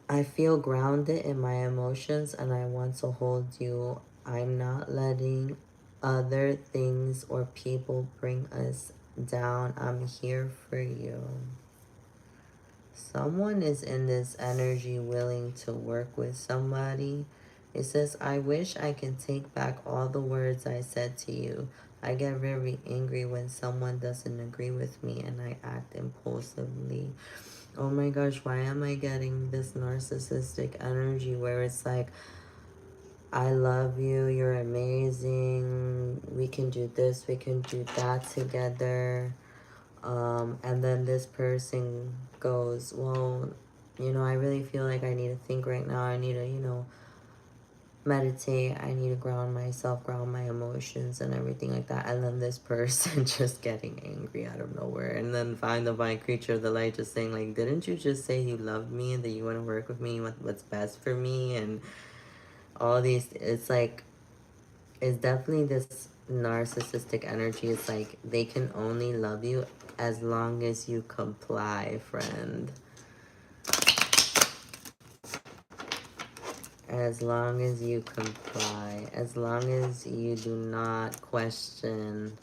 I feel grounded in my emotions and I want to hold you. I'm not letting other things or people bring us down. I'm here for you. Someone is in this energy willing to work with somebody. It says, I wish I can take back all the words I said to you. I get very angry when someone doesn't agree with me and I act impulsively. Oh my gosh, why am I getting this narcissistic energy where it's like, I love you, you're amazing, we can do this, we can do that together. And then this person goes, well, I really feel like I need to think right now. I need to, meditate. I need to ground myself, ground my emotions and everything like that. And then this person just getting angry out of nowhere. And then find the divine creature of the light just saying like, didn't you just say you love me and that you want to work with me, what's best for me? And all these, it's like, it's definitely this narcissistic energy. It's like they can only love you as long as you comply, friend. As long as you comply, as long as you do not question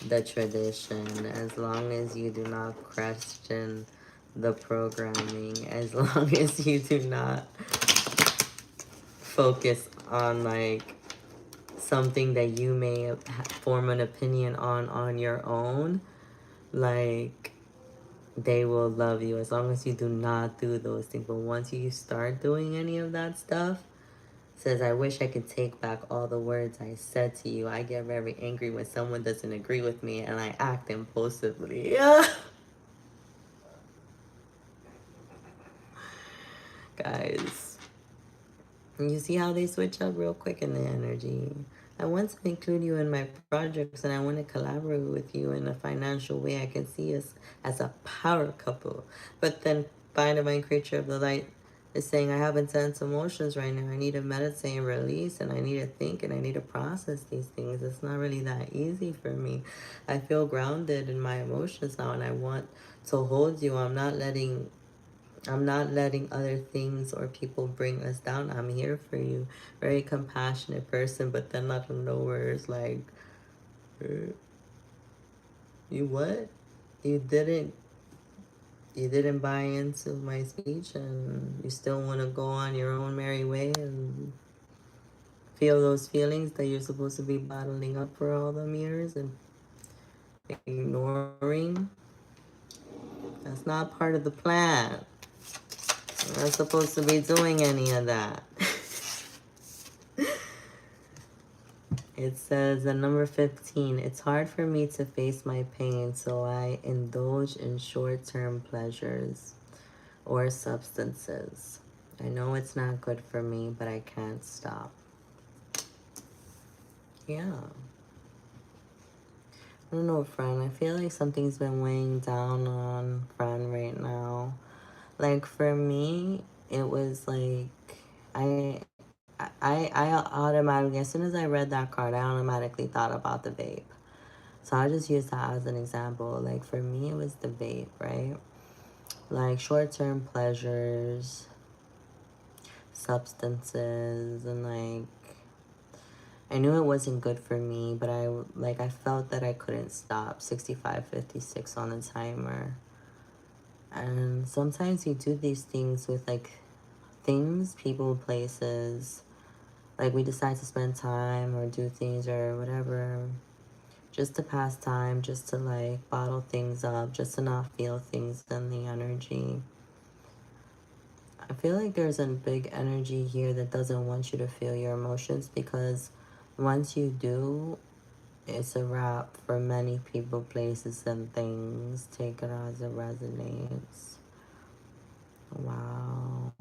the tradition, as long as you do not question the programming, as long as you do not focus on like something that you may form an opinion on your own, like they will love you as long as you do not do those things. But once you start doing any of that stuff, says, I wish I could take back all the words I said to you. I get very angry when someone doesn't agree with me and I act impulsively. Guys, you see how they switch up real quick in the energy. I want to include you in my projects and I want to collaborate with you in a financial way. I can see us as a power couple. But then find a divine creature of the light is saying I have intense emotions right now. I need to meditate and release and I need to think and I need to process these things. It's not really that easy for me. I feel grounded in my emotions now and I want to hold you. I'm not letting other things or people bring us down. I'm here for you. Very compassionate person, but then out of nowhere it's like, you what? You didn't you didn't buy into my speech and you still want to go on your own merry way and feel those feelings that you're supposed to be bottling up for all them years and ignoring. That's not part of the plan. We're not supposed to be doing any of that. It says at number 15, it's hard for me to face my pain, so I indulge in short-term pleasures or substances. I know it's not good for me, but I can't stop. Yeah. I don't know, friend. I feel like something's been weighing down on friend right now. Like for me, it was like I I automatically, as soon as I read that card, I automatically thought about the vape. So I'll just use that as an example. Like for me, it was the vape, right? Like short-term pleasures, substances, and like I knew it wasn't good for me, but I felt that I couldn't stop. 65:56 on the timer. And sometimes you do these things with like things, people, places. Like we decide to spend time or do things or whatever just to pass time, just to like bottle things up, just to not feel things in the energy. I feel like there's a big energy here that doesn't want you to feel your emotions, because once you do, it's a wrap for many people, places, and things. Take it as it resonates. Wow.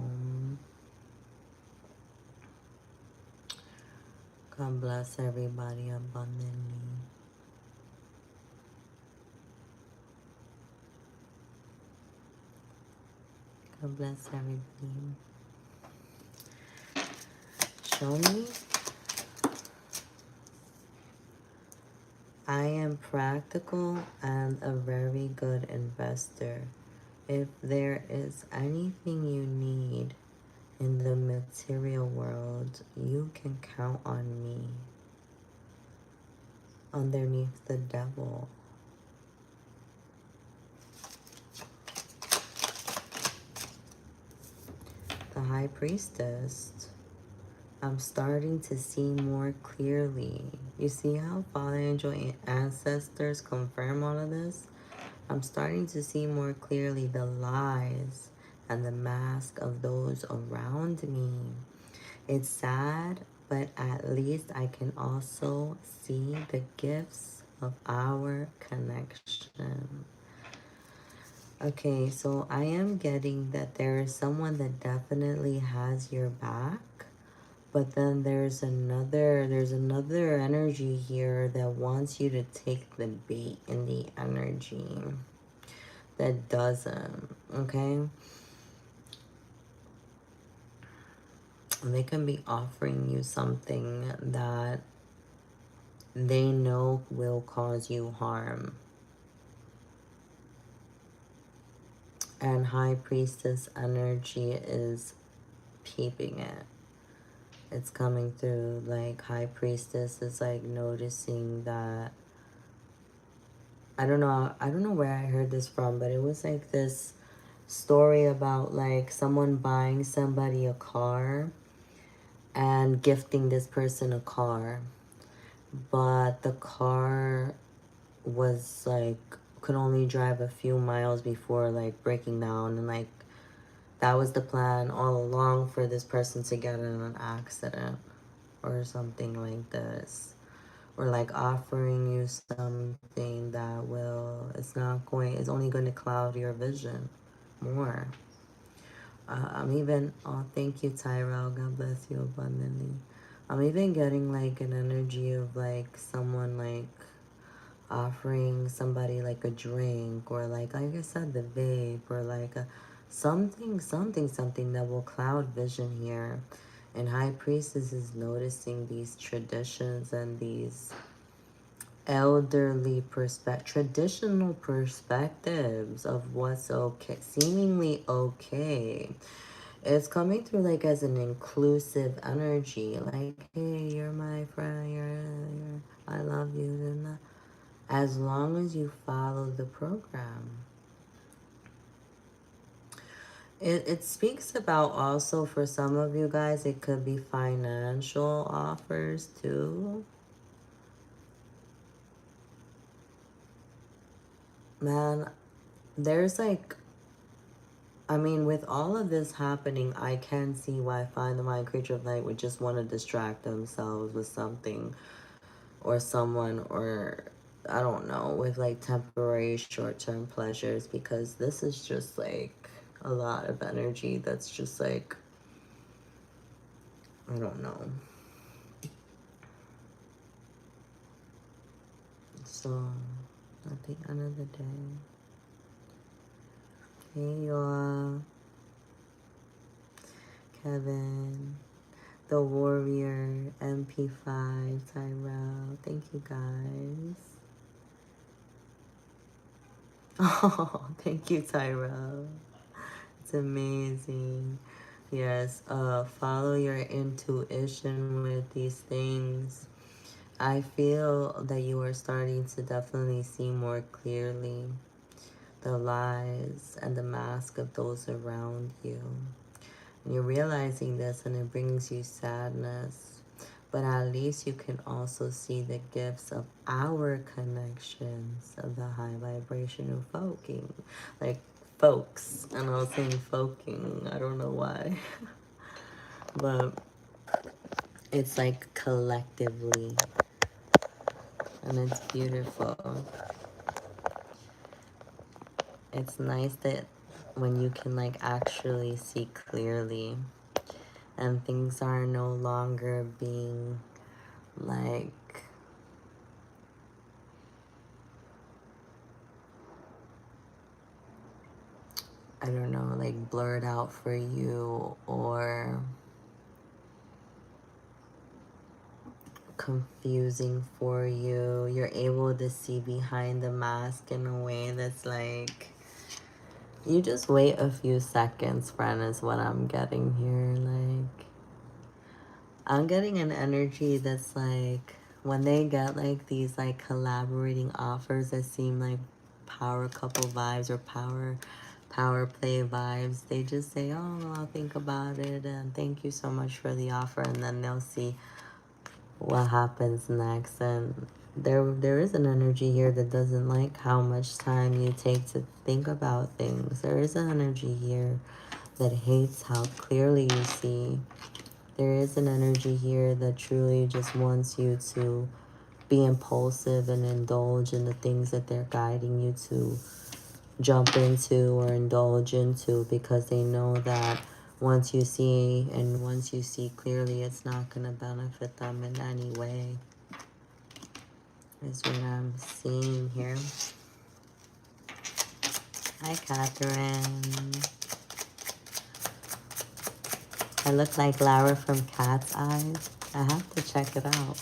God bless everybody abundantly. God bless everybody. Show me. I am practical and a very good investor. If there is anything you need in the material world, you can count on me. Underneath the devil. The High Priestess. I'm starting to see more clearly. You see how Father Angel and ancestors confirm all of this? I'm starting to see more clearly the lies and the mask of those around me. It's sad, but at least I can also see the gifts of our connection. Okay, so I am getting that there is someone that definitely has your back, but then there's another energy here that wants you to take the bait in the energy that doesn't, okay? And they can be offering you something that they know will cause you harm. And High Priestess energy is peeping it. It's coming through. Like High Priestess is like noticing that, I don't know where I heard this from, but it was like this story about like someone buying somebody a car and gifting this person a car, but the car was like could only drive a few miles before like breaking down, and like that was the plan all along, for this person to get in an accident or something like this, or like offering you something that it's only going to cloud your vision more. I'm even, oh, thank you, Tyrell. God bless you abundantly. I'm even getting like an energy of like someone like offering somebody like a drink, or like I said, the vape, or like a something that will cloud vision here. And High Priestess is noticing these traditions and these elderly traditional perspectives of what's okay, seemingly okay. It's coming through like as an inclusive energy, like, hey, you're my friend, I love you, as long as you follow the program. It speaks about also, for some of you guys, it could be financial offers too. Man, there's like, I mean, with all of this happening, I can see why Find the Mind Creature of Light would just want to distract themselves with something or someone, or I don't know, with like temporary short-term pleasures, because this is just like a lot of energy that's just like, I don't know. So at the end of the day, hey y'all, Kevin, the Warrior, MP5, Tyrell, thank you guys. Oh, thank you, Tyrell. It's amazing. Yes, follow your intuition with these things. I feel that you are starting to definitely see more clearly the lies and the mask of those around you. And you're realizing this and it brings you sadness. But at least you can also see the gifts of our connections of the high vibrational folking. Like folks. And I was saying folking. I don't know why. But it's like collectively. And it's beautiful. It's nice that when you can like actually see clearly and things are no longer being like, I don't know, like blurred out for you or confusing for you. You're able to see behind the mask in a way that's like, you just wait a few seconds, friend, is what I'm getting here. Like, I'm getting an energy that's like, when they get like these like collaborating offers that seem like power couple vibes or power play vibes, they just say, oh, I'll think about it and thank you so much for the offer, and then they'll see what happens next. And there is an energy here that doesn't like how much time you take to think about things. There is an energy here that hates how clearly you see. There is an energy here that truly just wants you to be impulsive and indulge in the things that they're guiding you to jump into or indulge into, because they know that once you see clearly, it's not going to benefit them in any way, is what I'm seeing here. Hi, Catherine. I look like Lara from Cat's Eyes. I have to check it out.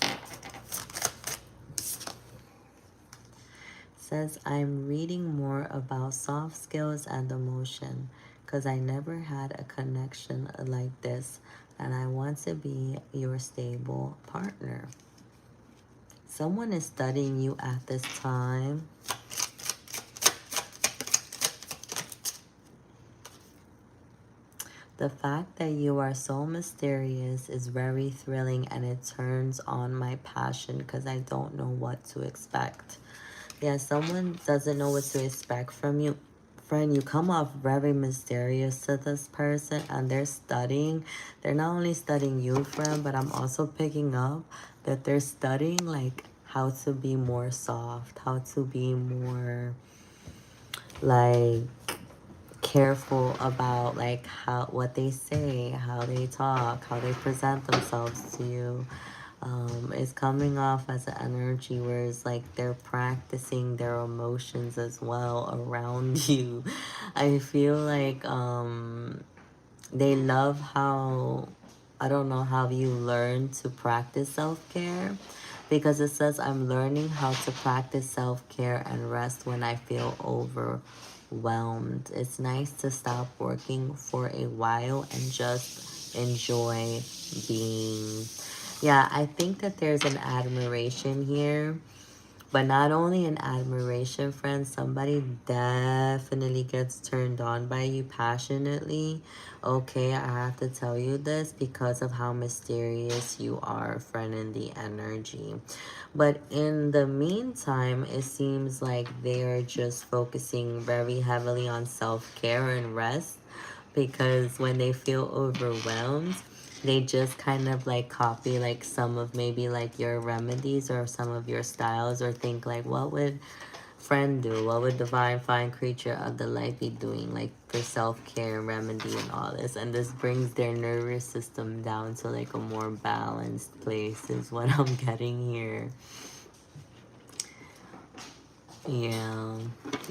Says, I'm reading more about soft skills and emotion because I never had a connection like this, and I want to be your stable partner. Someone is studying you at this time. The fact that you are so mysterious is very thrilling, and it turns on my passion because I don't know what to expect. Yeah, someone doesn't know what to expect from you. Friend, you come off very mysterious to this person, and they're studying. They're not only studying you, friend, but I'm also picking up that they're studying like how to be more soft, how to be more like careful about like what they say, how they talk, how they present themselves to you. It's coming off as an energy where it's like they're practicing their emotions as well around you. I feel like they love how, I don't know, how you learn to practice self-care, because it says I'm learning how to practice self-care and rest when I feel overwhelmed. It's nice to stop working for a while and just enjoy being. Yeah, I think that there's an admiration here But not only in admiration, friends, somebody definitely gets turned on by you passionately. Okay, I have to tell you this because of how mysterious you are, friend, in the energy. But in the meantime, it seems like they're just focusing very heavily on self-care and rest, because when they feel overwhelmed, they just kind of like copy like some of maybe like your remedies or some of your styles, or think like, what would friend do, what would divine fine creature of the light be doing, like for self-care remedy and all this. And this brings their nervous system down to like a more balanced place is what I'm getting here. Yeah.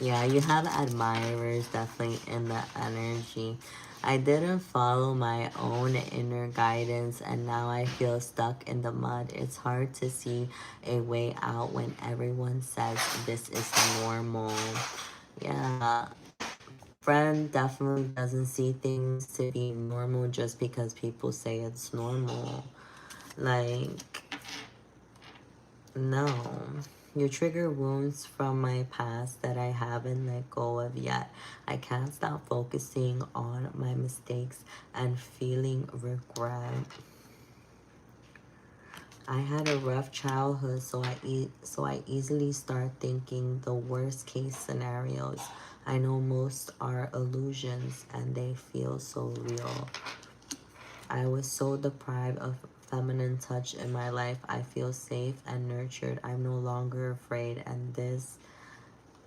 Yeah, you have admirers definitely in the energy. I didn't follow my own inner guidance and now I feel stuck in the mud. It's hard to see a way out when everyone says this is normal. Yeah. Friend definitely doesn't see things to be normal just because people say it's normal. Like, no. You trigger wounds from my past that I haven't let go of yet. I can't stop focusing on my mistakes and feeling regret. I had a rough childhood, so I easily start thinking the worst case scenarios. I know most are illusions and they feel so real. I was so deprived of feminine touch in my life. I feel safe and nurtured. I'm no longer afraid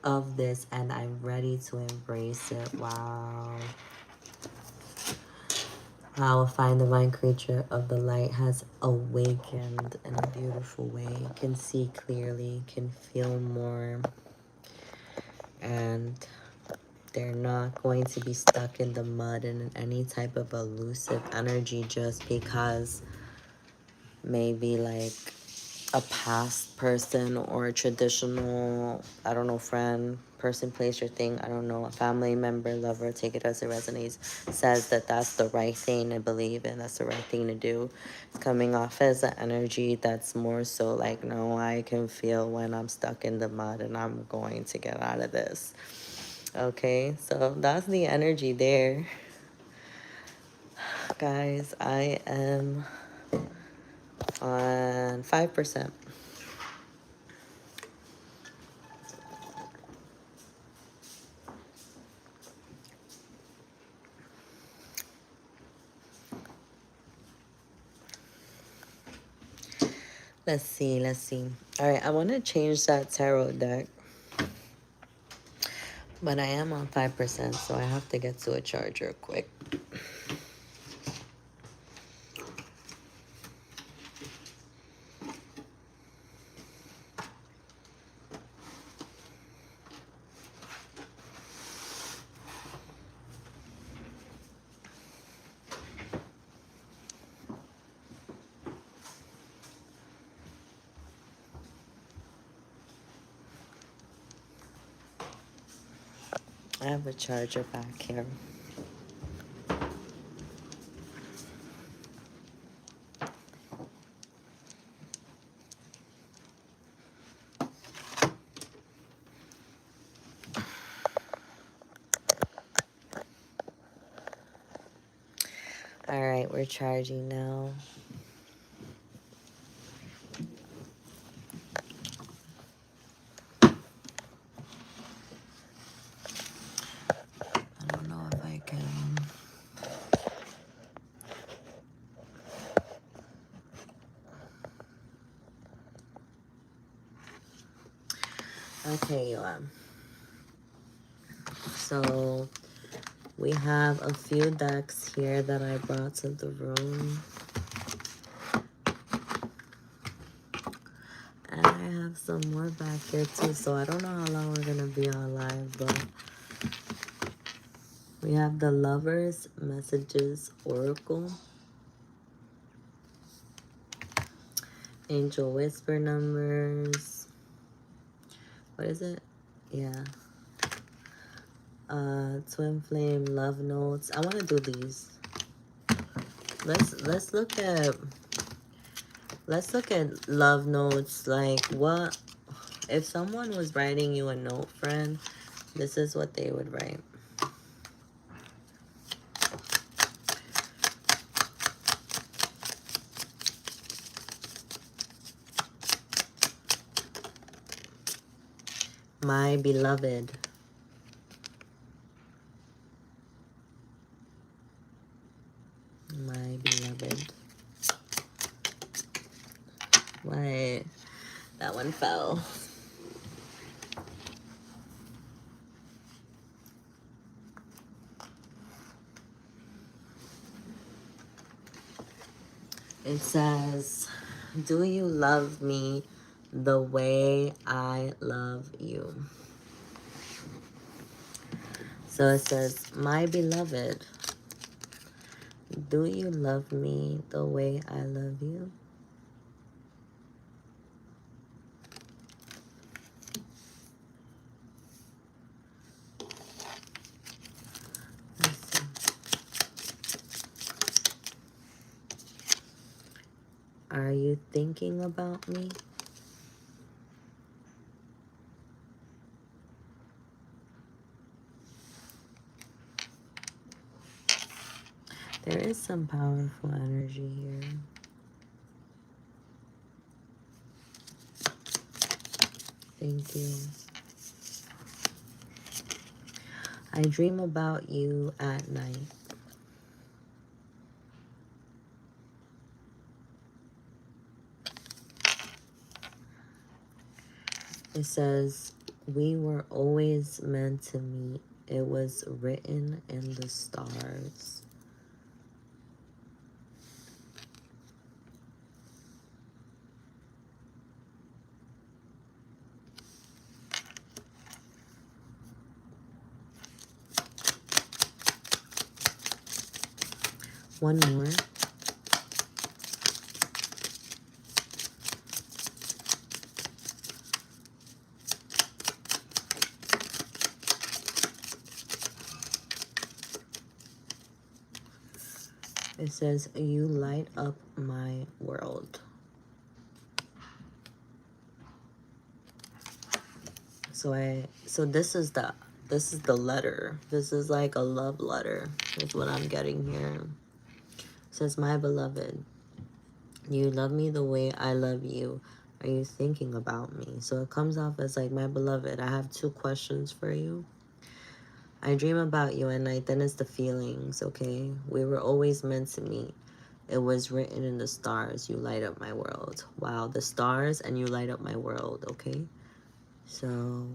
of this, and I'm ready to embrace it. Wow. Wow, a fine divine creature of the light has awakened in a beautiful way. Can see clearly, can feel more, and they're not going to be stuck in the mud in any type of elusive energy just because maybe like a past person or a traditional, I don't know, friend, person, place, or thing, I don't know, a family member, lover, take it as it resonates, says that that's the right thing to believe in, that's the right thing to do. It's coming off as an energy that's more so like, no, I can feel when I'm stuck in the mud and I'm going to get out of this. Okay, so that's the energy there. Guys, I am on 5%. Let's see, let's see. All right, I want to change that tarot deck, but I am on 5%, so I have to get to a charger quick. I have a charger back here. All right, we're charging now. I don't know if I can. Okay, so we have a few decks here that I brought to the room. And I have some more back here too, so I don't know how long we're gonna be on live, but we have the Lovers Messages Oracle, Angel Whisper numbers. What is it? Yeah. Twin Flame Love Notes. I want to do these. Let's look at love notes. Like, what If someone was writing you a note, friend, this is what they would write. My beloved. My beloved. What? That one fell. It says, do you love me the way I love you? So it says, my beloved, do you love me the way I love you? Let's see. Are you thinking about me? There is some powerful energy here. Thank you. I dream about you at night. It says, we were always meant to meet. It was written in the stars. One more. It says, you light up my world. So this is the letter. This is like a love letter. Is what I'm getting here. It says, my beloved, you love me the way I love you. Are you thinking about me? So it comes off as like, my beloved, I have 2 questions for you. I dream about you at night. Then it's the feelings, okay? We were always meant to meet. It was written in the stars. You light up my world. Wow, the stars and you light up my world, okay? So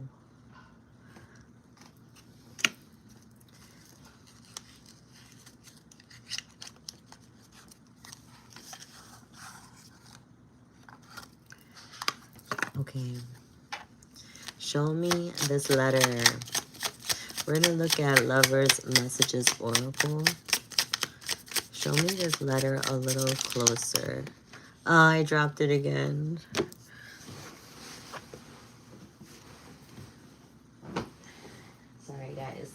okay. Show me this letter. We're gonna look at Lover's Messages Oracle. Show me this letter a little closer. Oh, I dropped it again. Sorry, guys.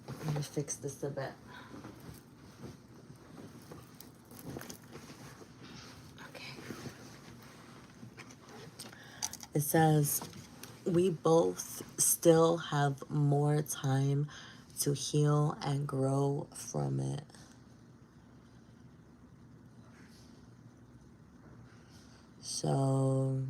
I'm gonna fix this a bit. Okay. It says, we both still have more time to heal and grow from it. So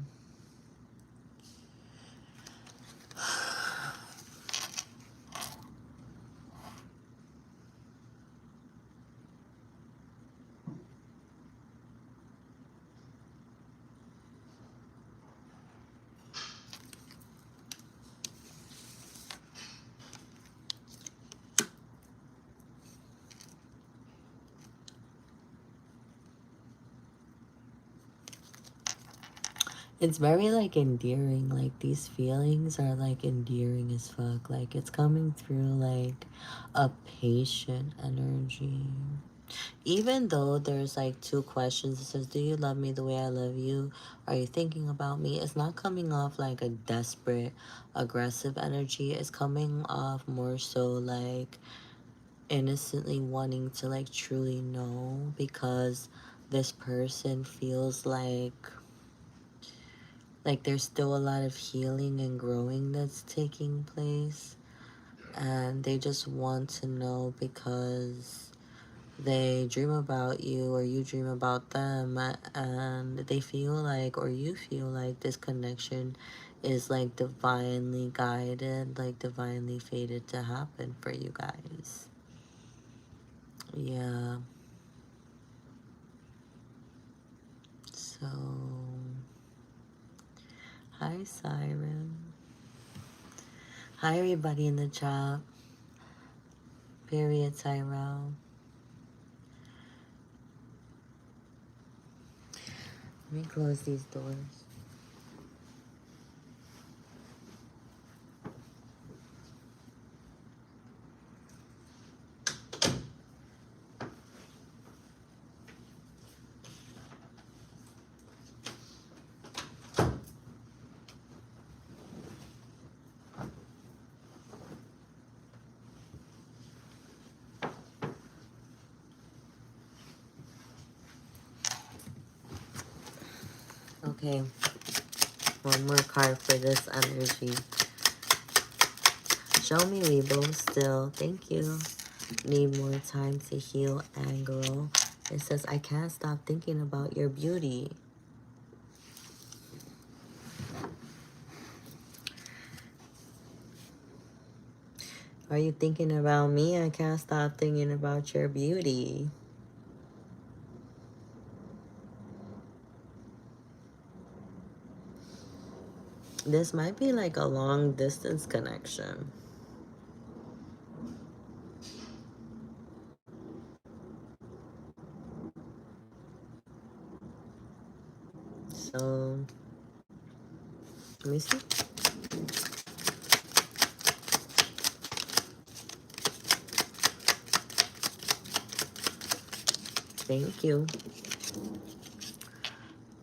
it's very like endearing. Like these feelings are like endearing as fuck. Like it's coming through like a patient energy. Even though there's like 2 questions, it says, do you love me the way I love you? Are you thinking about me? It's not coming off like a desperate, aggressive energy. It's coming off more so like innocently wanting to like truly know, because this person feels like there's still a lot of healing and growing that's taking place, and they just want to know because they dream about you or you dream about them, and they feel like, or you feel like, this connection is like divinely guided, like divinely fated to happen for you guys. Yeah. So, hi Siren. Hi everybody in the chat. Period, Tyrell. Let me close these doors. Okay, one more card for this energy. Show me Libra still. Thank you. Need more time to heal and grow. It says, I can't stop thinking about your beauty. Are you thinking about me? I can't stop thinking about your beauty. This might be like a long distance connection. So, let me see. Thank you.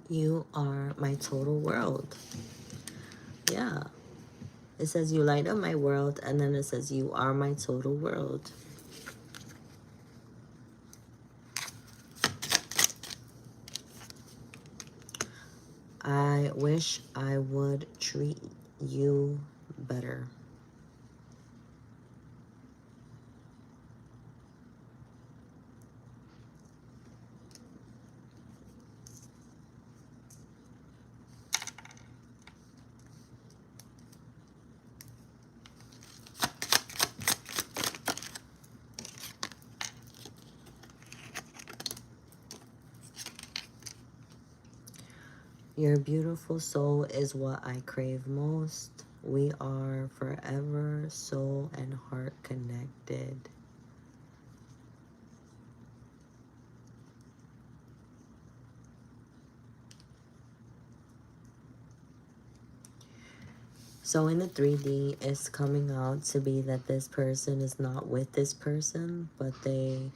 You are my total world. Yeah. It says you light up my world, and then it says you are my total world. I wish I would treat you better. Your beautiful soul is what I crave most. We are forever soul and heart connected. So in the 3D, it's coming out to be that this person is not with this person, but they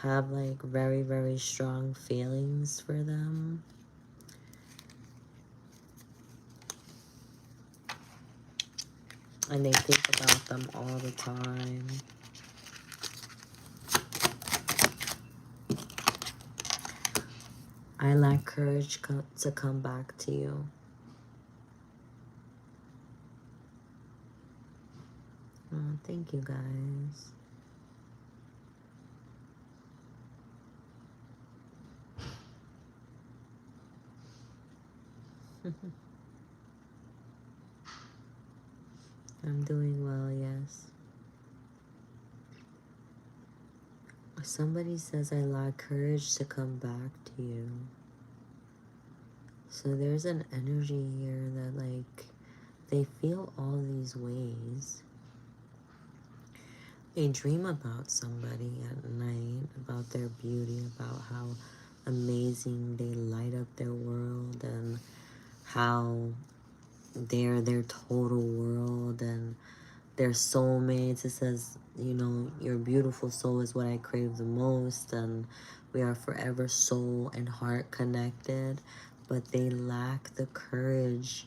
have like very, very strong feelings for them. And they think about them all the time. I lack courage to come back to you. Oh, thank you guys. I'm doing well, yes. Somebody says I lack courage to come back to you. So there's an energy here that like they feel all these ways. They dream about somebody at night, about their beauty, about how amazing they light up their world, and how they're their total world and their soulmates. It says, you know, your beautiful soul is what I crave the most, and we are forever soul and heart connected, but they lack the courage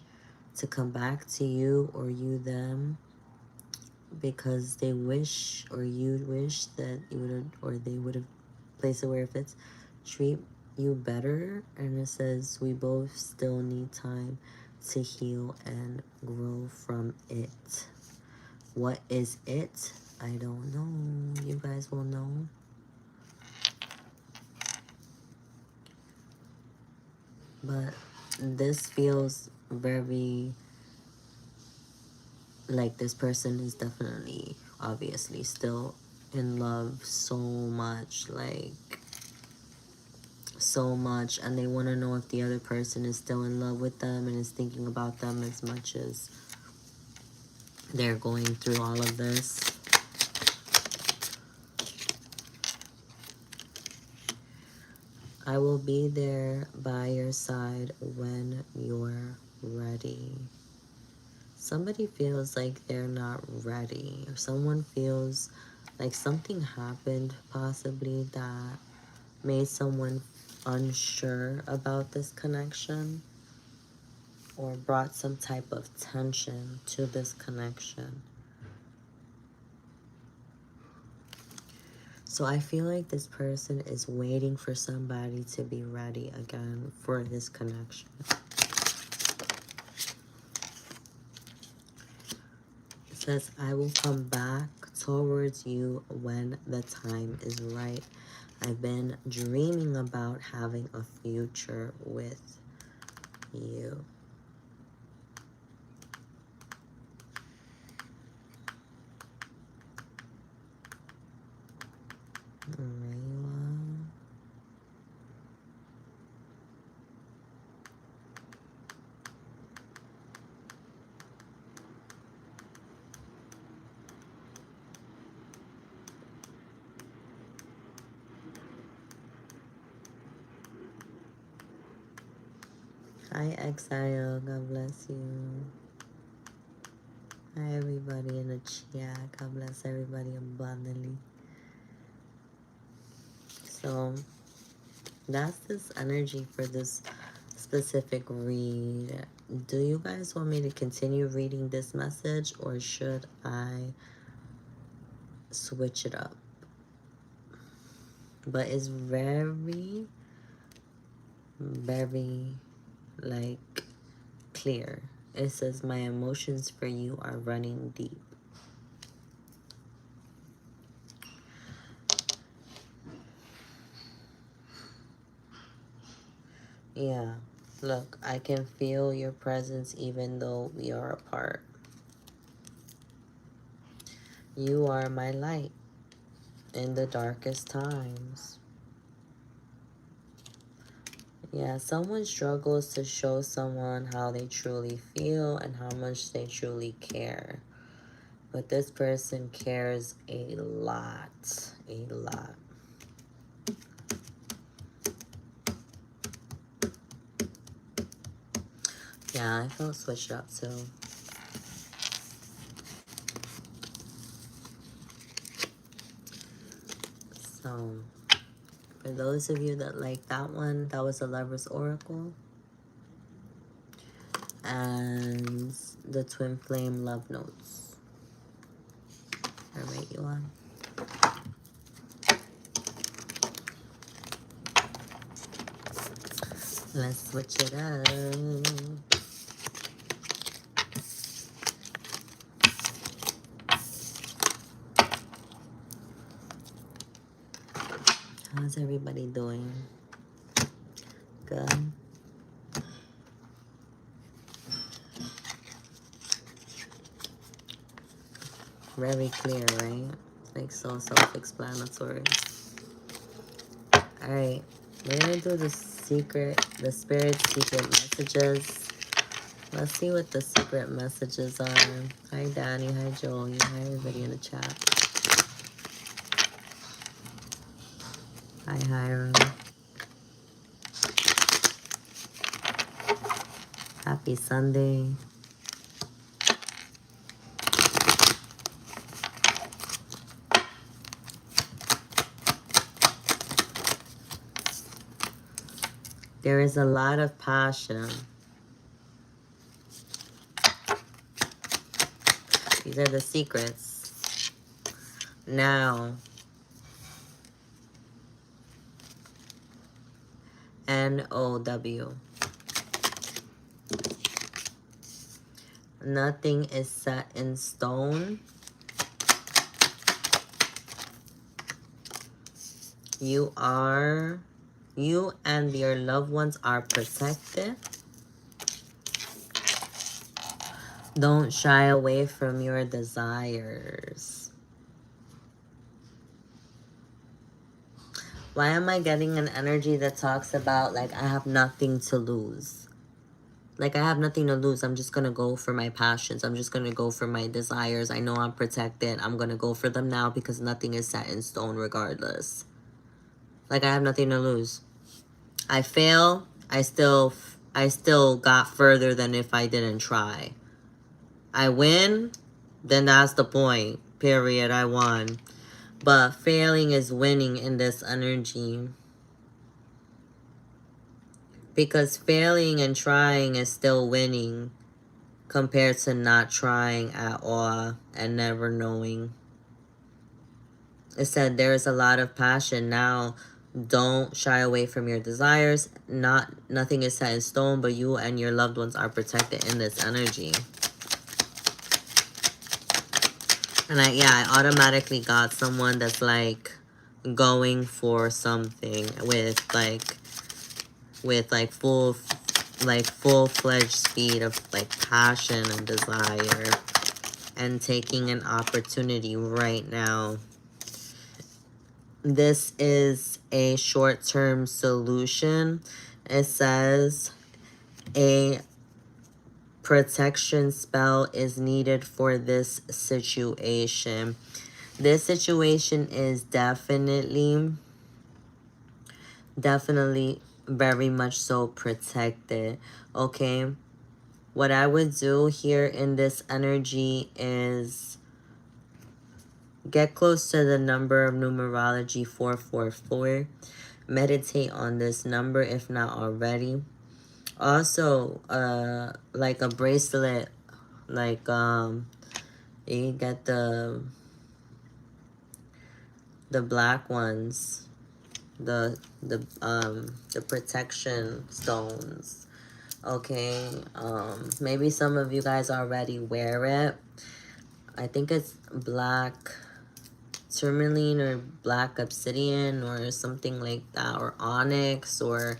to come back to you or you them, because they wish, or you wish, that you would have, or they would have placed it where it fits, treat you better. And it says we both still need time to heal and grow from it. What is it? I don't know. You guys will know. But this feels very like this person is definitely, obviously, still in love so much. Like, so much. And they want to know if the other person is still in love with them and is thinking about them as much as they're going through all of this. I will be there by your side when you're ready. Somebody feels like they're not ready, or someone feels like something happened possibly that made someone unsure about this connection, or brought some type of tension to this connection. So I feel like this person is waiting for somebody to be ready again for this connection. It says, I will come back towards you when the time is right. I've been dreaming about having a future with you. Hi, Exile. God bless you. Hi, everybody in the chat. God bless everybody abundantly. So, that's this energy for this specific read. Do you guys want me to continue reading this message, or should I switch it up? But it's very, very, like, clear. It says, my emotions for you are running deep. Yeah, look, I can feel your presence even though we are apart. You are my light in the darkest times. Yeah, someone struggles to show someone how they truly feel and how much they truly care. But this person cares a lot, a lot. Yeah, I felt switched up too. So, for those of you that like that one, that was the Lover's Oracle. And the Twin Flame Love Notes. All right, you on. Let's switch it up. How's everybody doing? Good. Very clear, right? Like so self-explanatory. All right, we're gonna do the spirit secret messages. Let's see what the secret messages are. Hi, Danny. Hi, Joey. Hi, everybody in the chat. Hi, Hiram. Happy Sunday. There is a lot of passion. These are the secrets. Now, N-O-W. Nothing is set in stone. You and your loved ones are protected. Don't shy away from your desires. Why am I getting an energy that talks about, like, I have nothing to lose? Like, I have nothing to lose. I'm just going to go for my passions. I'm just going to go for my desires. I know I'm protected. I'm going to go for them now because nothing is set in stone regardless. Like, I have nothing to lose. I fail. I still got further than if I didn't try. I win, then that's the point. Period. I won. But failing is winning in this energy. Because failing and trying is still winning compared to not trying at all and never knowing. It said there's a lot of passion. Now, don't shy away from your desires. Nothing is set in stone, but you and your loved ones are protected in this energy. And I automatically got someone that's like going for something with full-fledged speed of like passion and desire and taking an opportunity right now. This is a short-term solution. It says a protection spell is needed for this situation. This situation is definitely very much so protected. Okay. What I would do here in this energy is get close to the number of numerology 444. Meditate on this number if not already. Also, like a bracelet, like you get the black ones, the protection stones. Okay, maybe some of you guys already wear it. I think it's black tourmaline or black obsidian or something like that, or onyx or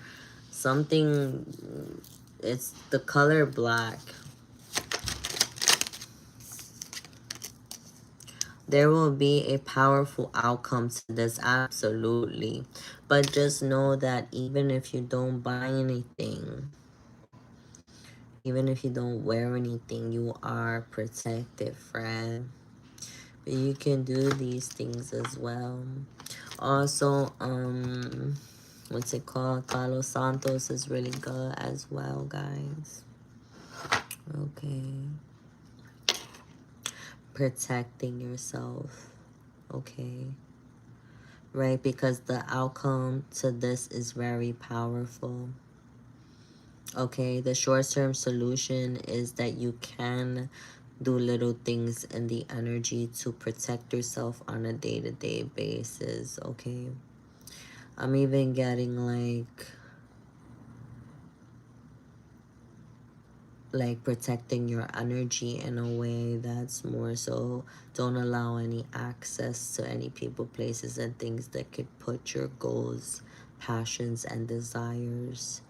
something. It's the color black. There will be a powerful outcome to this, absolutely. But just know that even if you don't buy anything, even if you don't wear anything, you are protected, friend. But you can do these things as well. Also, what's it called? Palo Santos is really good as well, guys. Okay. Protecting yourself. Okay. Right? Because the outcome to this is very powerful. Okay. The short-term solution is that you can do little things in the energy to protect yourself on a day-to-day basis. Okay. I'm even getting like protecting your energy in a way that's more so don't allow any access to any people, places, and things that could put your goals, passions, and desires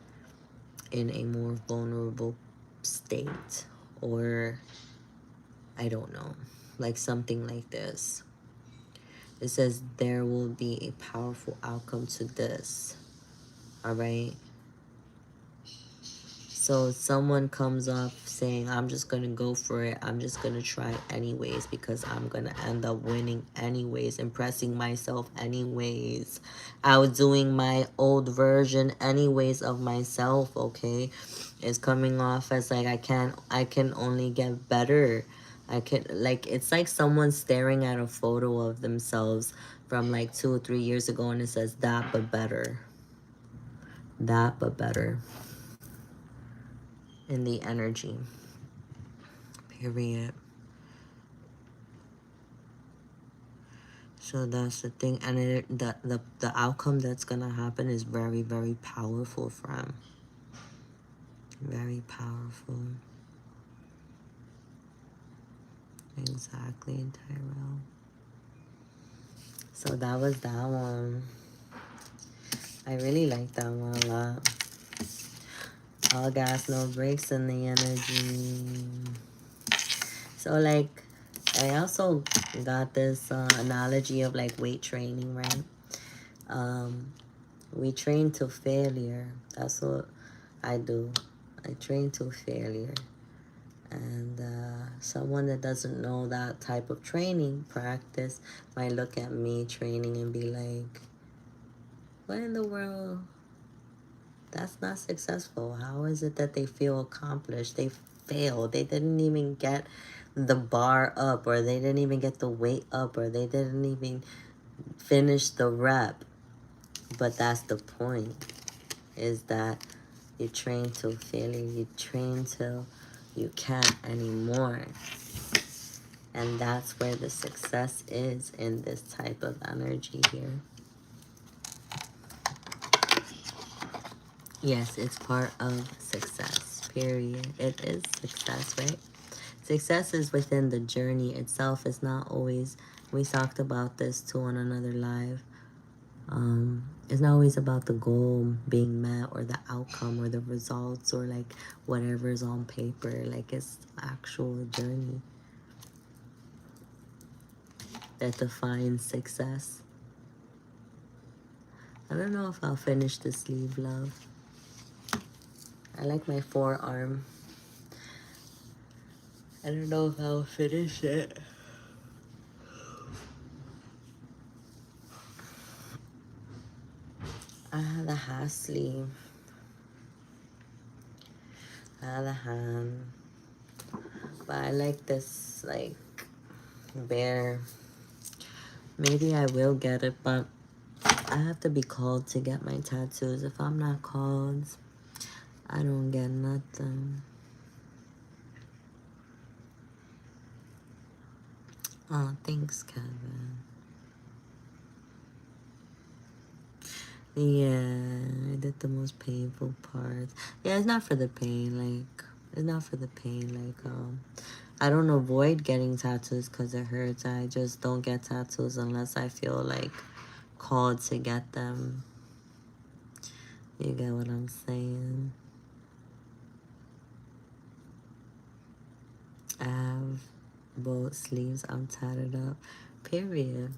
in a more vulnerable state, or I don't know, like something like this. It says there will be a powerful outcome to this. All right. So someone comes up saying, I'm just going to go for it. I'm just going to try anyways because I'm going to end up winning anyways, impressing myself anyways, outdoing my old version anyways of myself, okay? It's coming off as like I can only get better. It's like someone staring at a photo of themselves from like 2 or 3 years ago and it says that but better. That but better. In the energy. Period. So that's the thing, and the outcome that's gonna happen is very, very powerful, friend. Very powerful. Exactly, Tyrell. So that was that one. I really like that one a lot. All gas, no brakes in the energy. So like, I also got this analogy of like weight training, right? We train to failure. That's what I do. I train to failure. And someone that doesn't know that type of training practice might look at me training and be like, what in the world? That's not successful. How is it that they feel accomplished? They failed. They didn't even get the bar up, or they didn't even get the weight up, or they didn't even finish the rep. But that's the point, is that you train till failure. You train till you can't anymore. And that's where the success is in this type of energy here. Yes, it's part of success, period. It is success, right? Success is within the journey itself. It's not always, we talked about this too on another live. It's not always about the goal being met or the outcome or the results or like whatever's on paper. Like it's actual journey that defines success. I don't know if I'll finish the sleeve, love. I like my forearm. I don't know if I'll finish it. I have the half sleeve. I have the hand. But I like this, like, bear. Maybe I will get it, but I have to be called to get my tattoos. If I'm not called, I don't get nothing. Oh, thanks, Kevin. Yeah, I did the most painful parts. Yeah, it's not for the pain, like, it's not for the pain, like, I don't avoid getting tattoos because it hurts. I just don't get tattoos unless I feel, like, called to get them. You get what I'm saying? I have both sleeves. I'm tatted up. Period.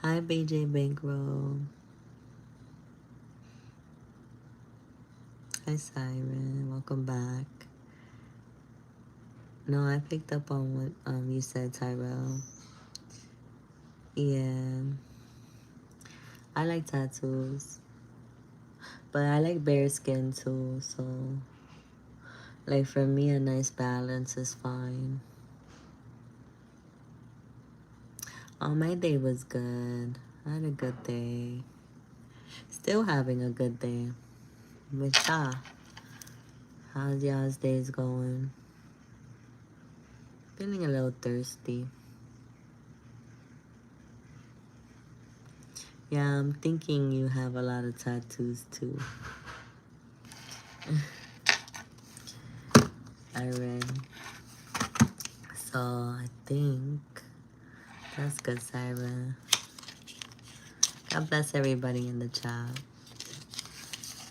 Hi, BJ Bankroll. Hi, Siren. Welcome back. No, I picked up on what you said, Tyrell. Yeah. I like tattoos. But I like bare skin too, so like for me a nice balance is fine. Oh, my day was good. I had a good day. Still having a good day. With y'all. How's y'all's days going? Feeling a little thirsty. Yeah, I'm thinking you have a lot of tattoos too. I read. So I think that's good, Siren. God bless everybody in the chat.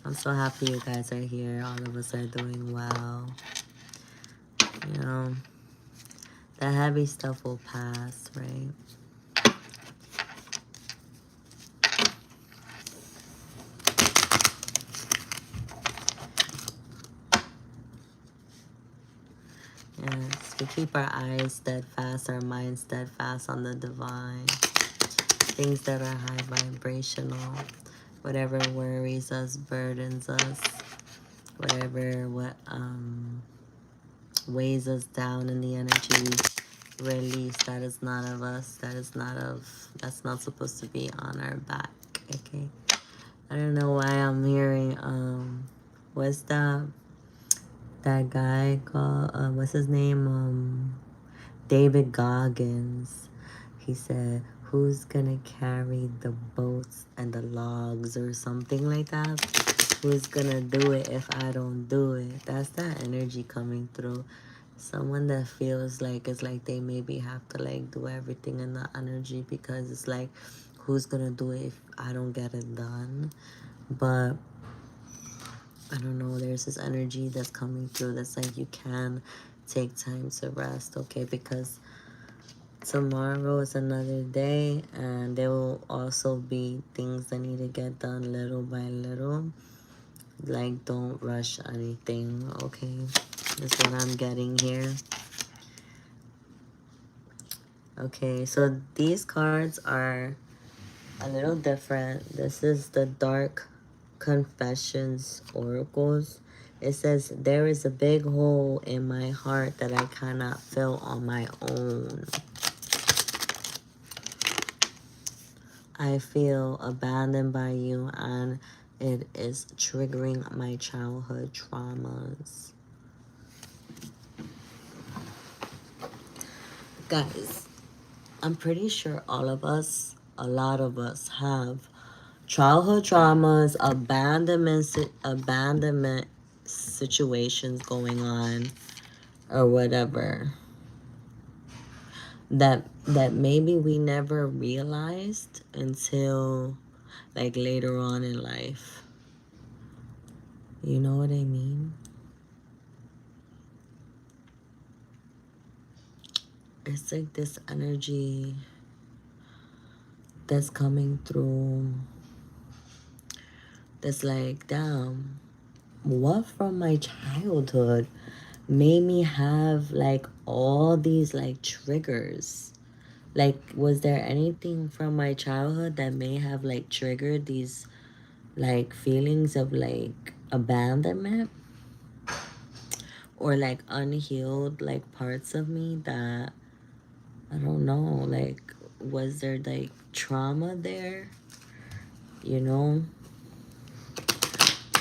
I'm so happy you guys are here. All of us are doing well. You know, the heavy stuff will pass, right? Yes, we keep our eyes steadfast, our minds steadfast on the divine. Things that are high vibrational, whatever worries us, burdens us, whatever weighs us down in the energy, release. That is not of us. That's not supposed to be on our back. Okay. I don't know why I'm hearing what's that guy called what's his name? David Goggins. He said, who's gonna carry the boats and the logs or something like that? Who's gonna do it if I don't do it? That's that energy coming through. Someone that feels like it's like they maybe have to like do everything in the energy because it's like, who's gonna do it if I don't get it done? But I don't know, there's this energy that's coming through that's like you can take time to rest, okay? Because tomorrow is another day and there will also be things that need to get done little by little. Like, don't rush anything, okay? That's what I'm getting here. Okay, so these cards are a little different. This is the Dark Confessions Oracles. It says, there is a big hole in my heart that I cannot fill on my own. I feel abandoned by you and it is triggering my childhood traumas. Guys, I'm pretty sure all of us, a lot of us have childhood traumas, abandonment situations going on or whatever that maybe we never realized until like later on in life. You know what I mean? It's like this energy that's coming through that's like, damn, what from my childhood made me have like all these like triggers? Like, was there anything from my childhood that may have like triggered these like feelings of like abandonment or like unhealed like parts of me that I don't know, like, was there like trauma there, you know?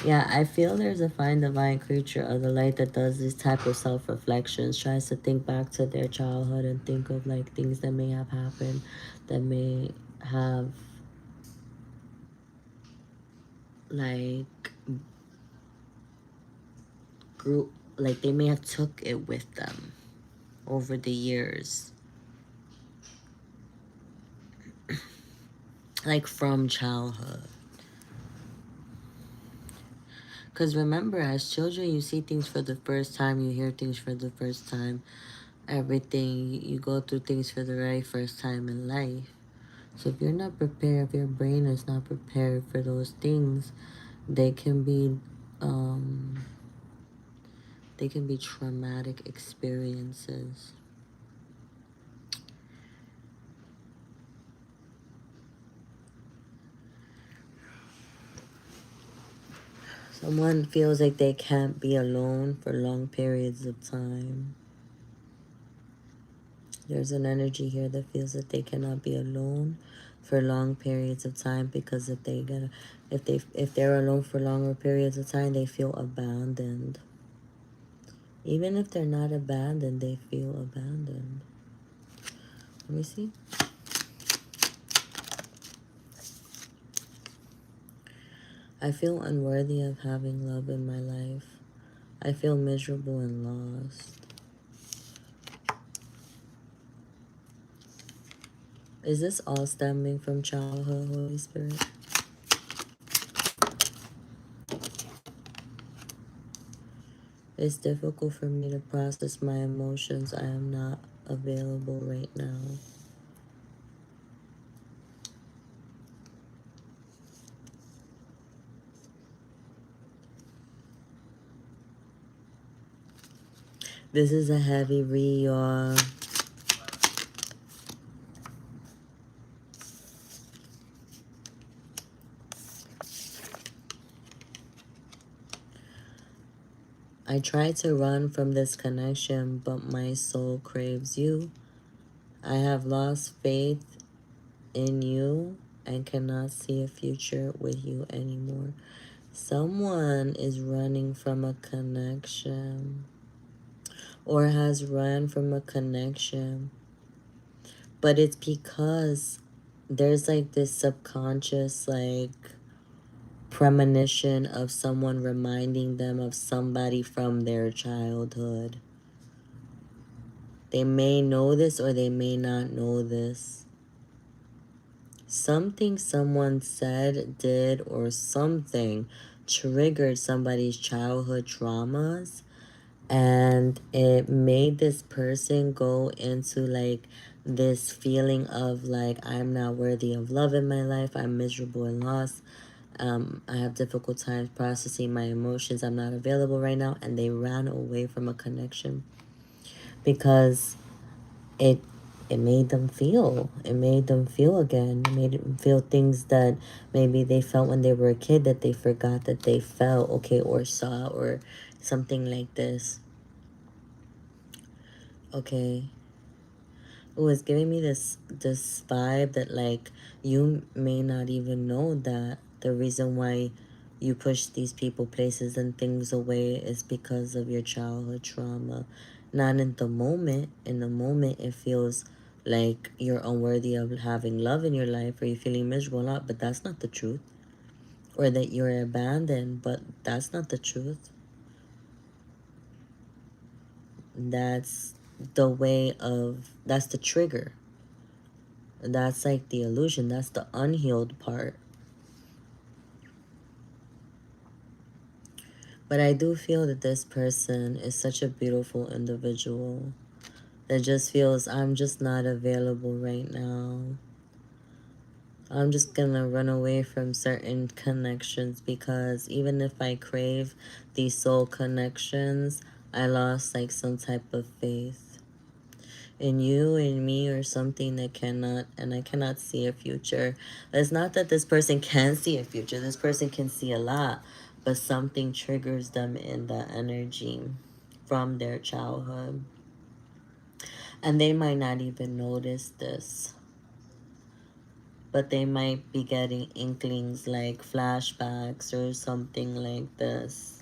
Yeah, I feel there's a fine divine creature of the light that does this type of self-reflections, tries to think back to their childhood and think of like things that may have happened that may have like grew, like they may have took it with them over the years, like from childhood. Because remember, as children, you see things for the first time, you hear things for the first time, everything, you go through things for the very first time in life. So if you're not prepared, if your brain is not prepared for those things, they can be, um, they can be traumatic experiences. Someone feels like they can't be alone for long periods of time. There's an energy here that feels that they cannot be alone for long periods of time because if they're alone for longer periods of time, they feel abandoned. Even if they're not abandoned, they feel abandoned. Let me see. I feel unworthy of having love in my life. I feel miserable and lost. Is this all stemming from childhood, Holy Spirit? It's difficult for me to process my emotions. I am not available right now. This is a heavy read, y'all. I try to run from this connection, but my soul craves you. I have lost faith in you and cannot see a future with you anymore. Someone is running from a connection or has run from a connection But it's because there's like this subconscious like premonition of someone reminding them of somebody from their childhood. They may know this or they may not know this. Something someone said, did, or something triggered somebody's childhood traumas, and it made this person go into like this feeling of like, I'm not worthy of love in my life, I'm miserable and lost, I have difficult times processing my emotions, I'm not available right now, and they ran away from a connection because it it made them feel. It made them feel again. It made them feel things that maybe they felt when they were a kid that they forgot that they felt, okay, or saw, or something like this. Okay. Oh, it's giving me this vibe that like you may not even know that the reason why you push these people, places, and things away is because of your childhood trauma. Not in the moment. In the moment, it feels like you're unworthy of having love in your life, or you're feeling miserable a lot, but that's not the truth. Or that you're abandoned, but that's not the truth. That's that's the trigger. That's like the illusion. That's the unhealed part. But I do feel that this person is such a beautiful individual that just feels, I'm just not available right now. I'm just gonna run away from certain connections because even if I crave these soul connections, I lost like some type of faith in you and me, or something that cannot, and I cannot see a future. It's not that this person can see a future. This person can see a lot, but something triggers them in that energy from their childhood. And they might not even notice this, but they might be getting inklings like flashbacks or something like this.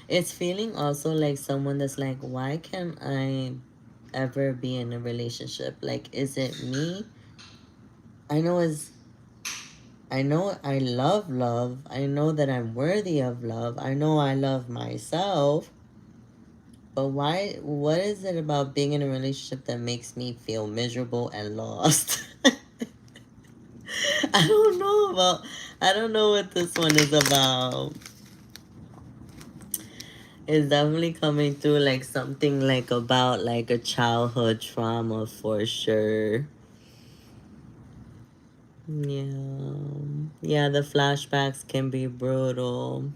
It's feeling also like someone that's like, why can't I ever be in a relationship? Like, is it me? I know is I know I love love. I know that I'm worthy of love. I know I love myself. But why what is it about being in a relationship that makes me feel miserable and lost? I don't know what this one is about. It's definitely coming through like something like about like a childhood trauma for sure. Yeah. Yeah, the flashbacks can be brutal.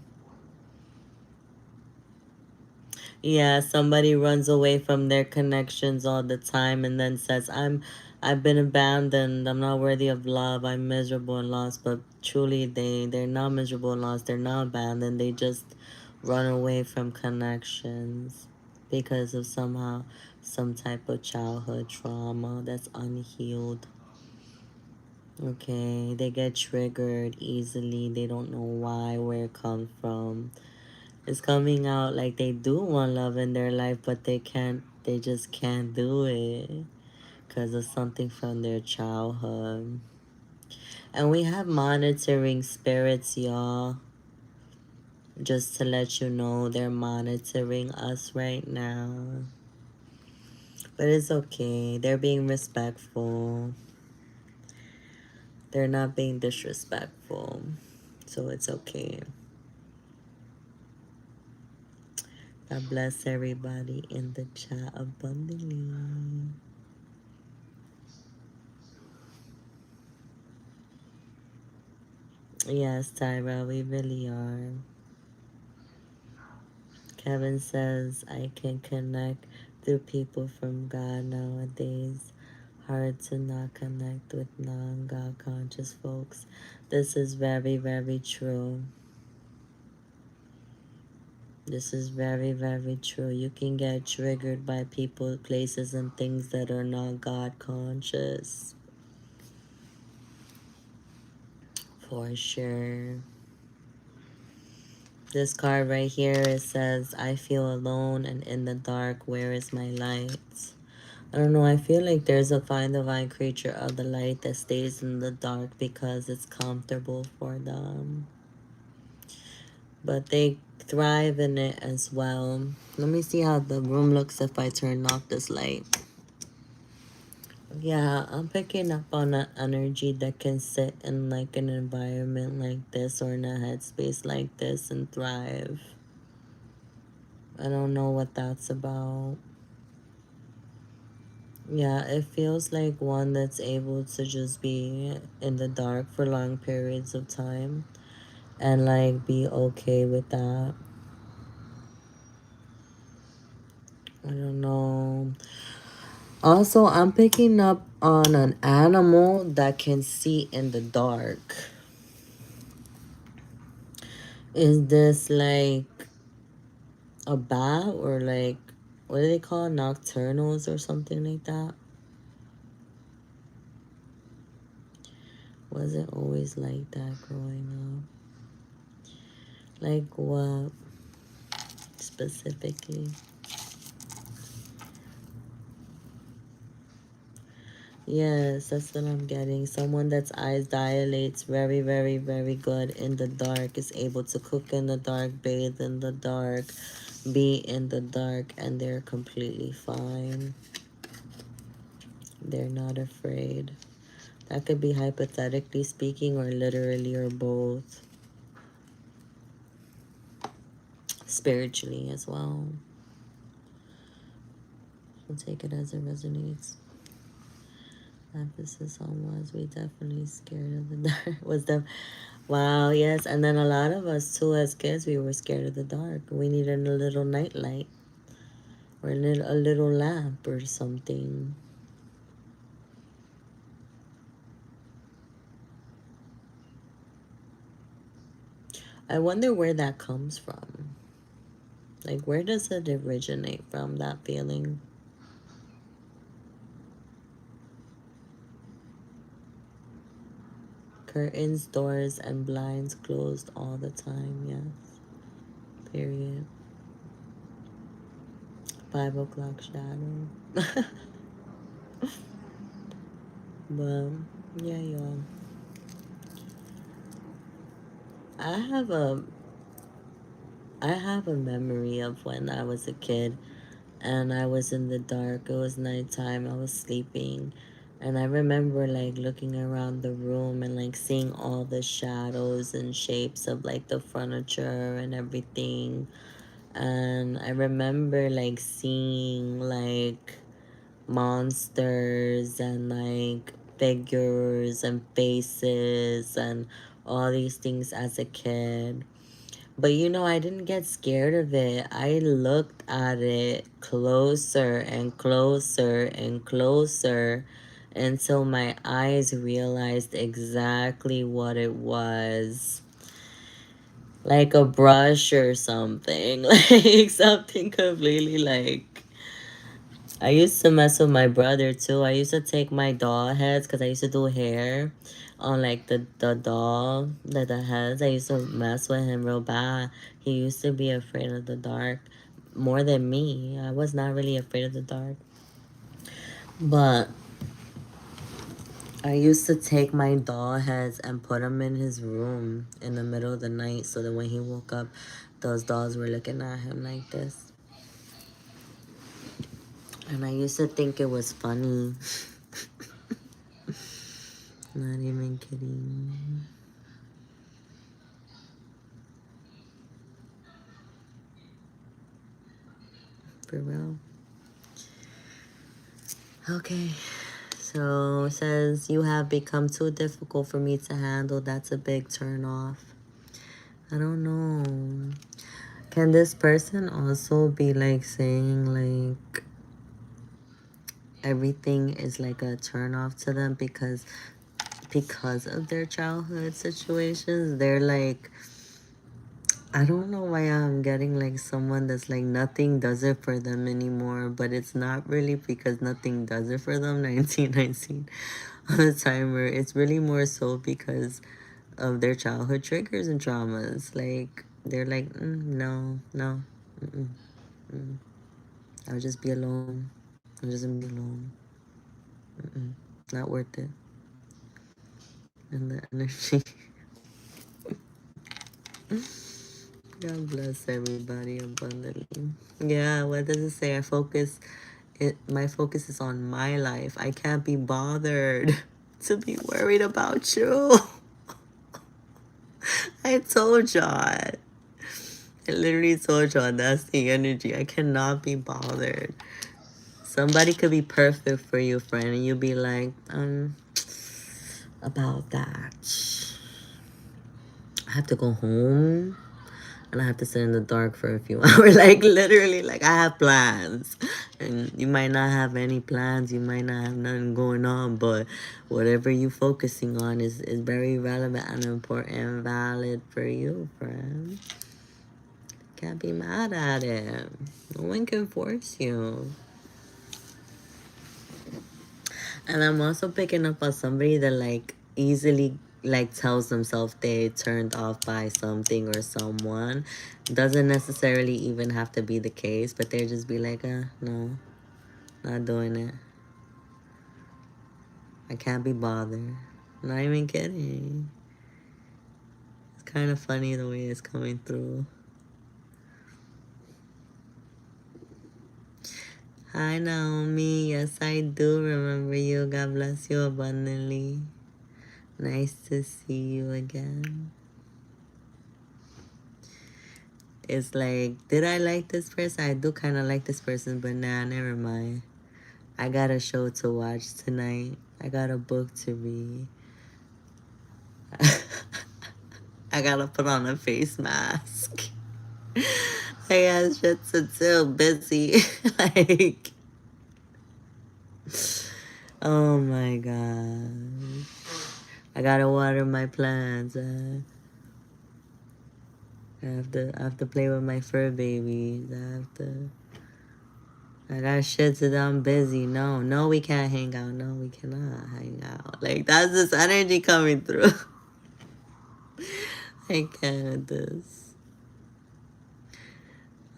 Yeah, somebody runs away from their connections all the time and then says, I've been abandoned, I'm not worthy of love, I'm miserable and lost, but truly they're not miserable and lost, they're not abandoned, they just run away from connections because of somehow some type of childhood trauma that's unhealed. Okay, they get triggered easily. They don't know why, where it comes from. It's coming out like they do want love in their life, but they just can't do it because of something from their childhood. And we have monitoring spirits, y'all. Just to let you know, they're monitoring us right now. But it's okay. They're being respectful. They're not being disrespectful. So it's okay. God bless everybody in the chat abundantly. Yes, Tyra, we really are. Kevin says, I can connect through people from God nowadays. Hard to not connect with non-God conscious folks. This is very, very true. This is very, very true. You can get triggered by people, places, and things that are not God conscious. For sure. This card right here, it says, I feel alone and in the dark. Where is my light? I don't know. I feel like there's a fine divine creature of the light that stays in the dark because it's comfortable for them. But they thrive in it as well. Let me see how the room looks if I turn off this light. Yeah, I'm picking up on an energy that can sit in like an environment like this or in a headspace like this and thrive. I don't know what that's about. Yeah, it feels like one that's able to just be in the dark for long periods of time and like be okay with that. I don't know. Also, I'm picking up on an animal that can see in the dark. Is this like a bat or like, what do they call it? Nocturnals or something like that? Wasn't always like that growing up. Like what specifically? Yes, that's what I'm getting. Someone that's eyes dilates very, very, very good in the dark, is able to cook in the dark, bathe in the dark, be in the dark, and they're completely fine. They're not afraid. That could be hypothetically speaking or literally or both. Spiritually as well. We'll take it as it resonates. Emphasis on was we definitely scared of the dark. Was the wow, yes, and then a lot of us too as kids we were scared of the dark. We needed a little night light or a little lamp or something. I wonder where that comes from. Like where does it originate from, that feeling? Curtains, doors, and blinds closed all the time, yes. Period. 5 o'clock shadow. But yeah, y'all. I have a I have a memory of when I was a kid and I was in the dark. It was nighttime. I was sleeping. And I remember like looking around the room and like seeing all the shadows and shapes of like the furniture and everything. And I remember like seeing like monsters and like figures and faces and all these things as a kid. But you know, I didn't get scared of it. I looked at it closer and closer and closer until my eyes realized exactly what it was. Like a brush or something. Like something completely like. I used to mess with my brother too. I used to take my doll heads because I used to do hair on like the doll, the heads. I used to mess with him real bad. He used to be afraid of the dark more than me. I was not really afraid of the dark. But I used to take my doll heads and put them in his room in the middle of the night so that when he woke up, those dolls were looking at him like this. And I used to think it was funny. Not even kidding. For real. Okay. So it says you have become too difficult for me to handle. That's a big turn off. I don't know. Can this person also be like saying like everything is like a turn off to them because of their childhood situations? They're like, I don't know why I'm getting like someone that's like nothing does it for them anymore, but it's not really because nothing does it for them. 1919 on the timer. It's really more so because of their childhood triggers and traumas. Like They're like, no, no. I'll just be alone. I'll just be alone. Not worth it. And the energy. God bless everybody abundantly. Yeah, what does it say? My focus is on my life. I can't be bothered to be worried about you. I told y'all. I literally told y'all that's the energy. I cannot be bothered. Somebody could be perfect for you, friend, and you'll be like, about that. I have to go home and I have to sit in the dark for a few hours. Like, literally, like, I have plans. And you might not have any plans. You might not have nothing going on. But whatever you're focusing on is very relevant and important and valid for you, friend. Can't be mad at it. No one can force you. And I'm also picking up on somebody that, like, easily, like, tells themselves they turned off by something or someone. Doesn't necessarily even have to be the case, but they just be like, no, not doing it. I can't be bothered. Not even kidding. It's kind of funny the way it's coming through. Hi, Naomi. Yes, I do remember you. God bless you abundantly. Nice to see you again. It's like, did I like this person? I do kind of like this person, but nah, never mind. I got a show to watch tonight. I got a book to read. I gotta put on a face mask. I got shit to do, busy. Like, oh my god. I gotta water my plants. I have to play with my fur babies. I got shit to do. I'm busy. No, we can't hang out. No, we cannot hang out. Like, that's this energy coming through. I can't with this.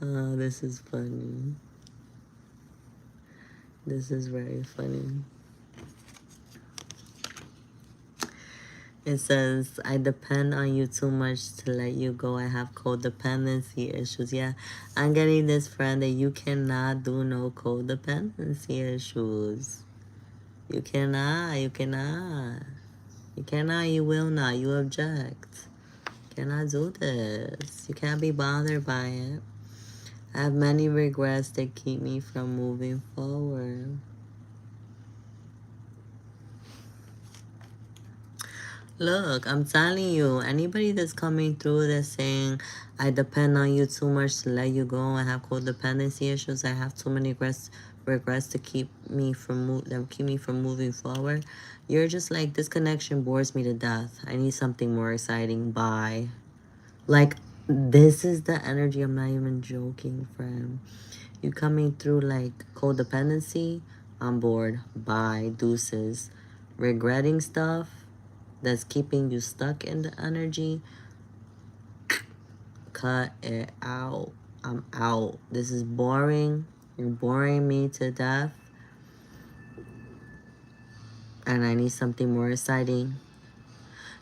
Oh, this is funny. This is very funny. It says, I depend on you too much to let you go. I have codependency issues. Yeah, I'm getting this, friend, that you cannot do no codependency issues. You cannot. You cannot. You cannot. You will not. You object. You cannot do this. You can't be bothered by it. I have many regrets that keep me from moving forward. Look, I'm telling you, anybody that's coming through that's saying, I depend on you too much to let you go, I have codependency issues, I have too many regrets to keep me from moving forward. You're just like, this connection bores me to death. I need something more exciting. Bye. Like, this is the energy. I'm not even joking, friend. You coming through like codependency, I'm bored. Bye. Deuces. Regretting stuff that's keeping you stuck in the energy, cut it out. I'm out. This is boring. You're boring me to death. And I need something more exciting.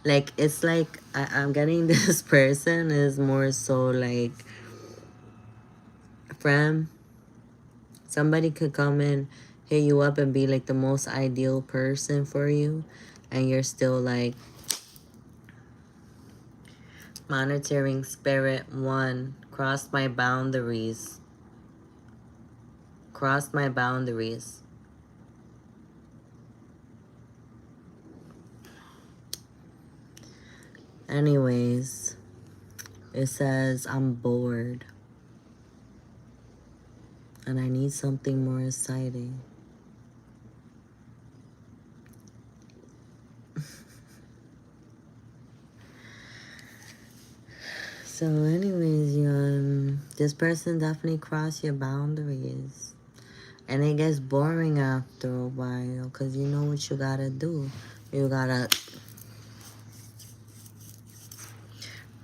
Like, it's like I'm getting this person is more so like, friend, somebody could come in, hit you up and be like the most ideal person for you. And you're still like, monitoring spirit one, crossed my boundaries. Crossed my boundaries. Anyways, it says I'm bored. And I need something more exciting. So anyways, this person definitely crossed your boundaries. And it gets boring after a while, because you know what you gotta do. You gotta,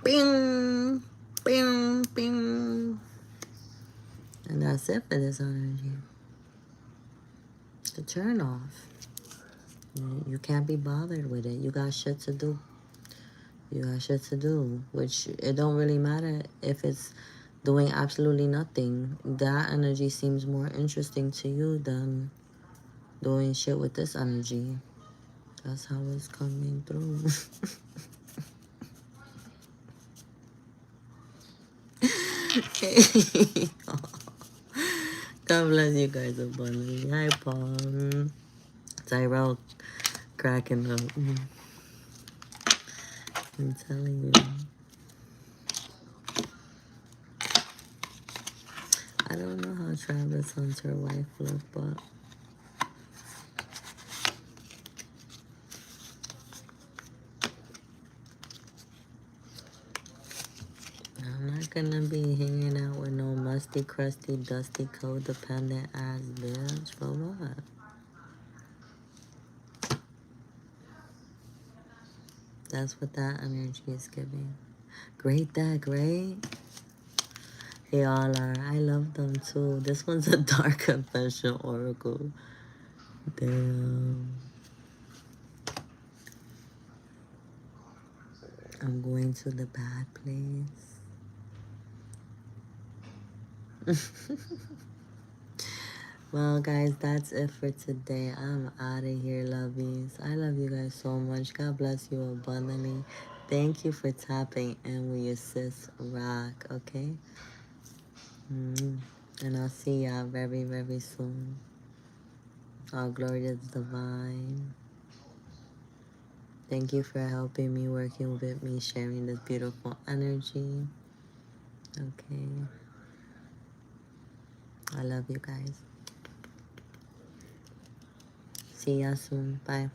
bing, Bing, bing. And that's it for this energy. The turn off. You can't be bothered with it. You got shit to do. You got shit to do. Which it don't really matter if it's doing absolutely nothing. That energy seems more interesting to you than doing shit with this energy. That's how it's coming through. God bless you guys abundantly. Hi, Paul. Tyrell cracking up. I'm telling you. I don't know how Travis Hunter's wife look, but I'm not gonna be hanging out with no musty, crusty, dusty, codependent ass bitch. For what? That's what that energy is giving. Great deck, right? They all are. I love them too. This one's a dark confession oracle. Damn. I'm going to the bad place. Well, guys, that's it for today. I'm out of here, lovies. I love you guys so much. God bless you abundantly. Thank you for tapping in with your sis Rock, okay? And I'll see y'all very, very soon. All glory to the divine. Thank you for helping me, working with me, sharing this beautiful energy. Okay. I love you guys. See y'all soon. Bye.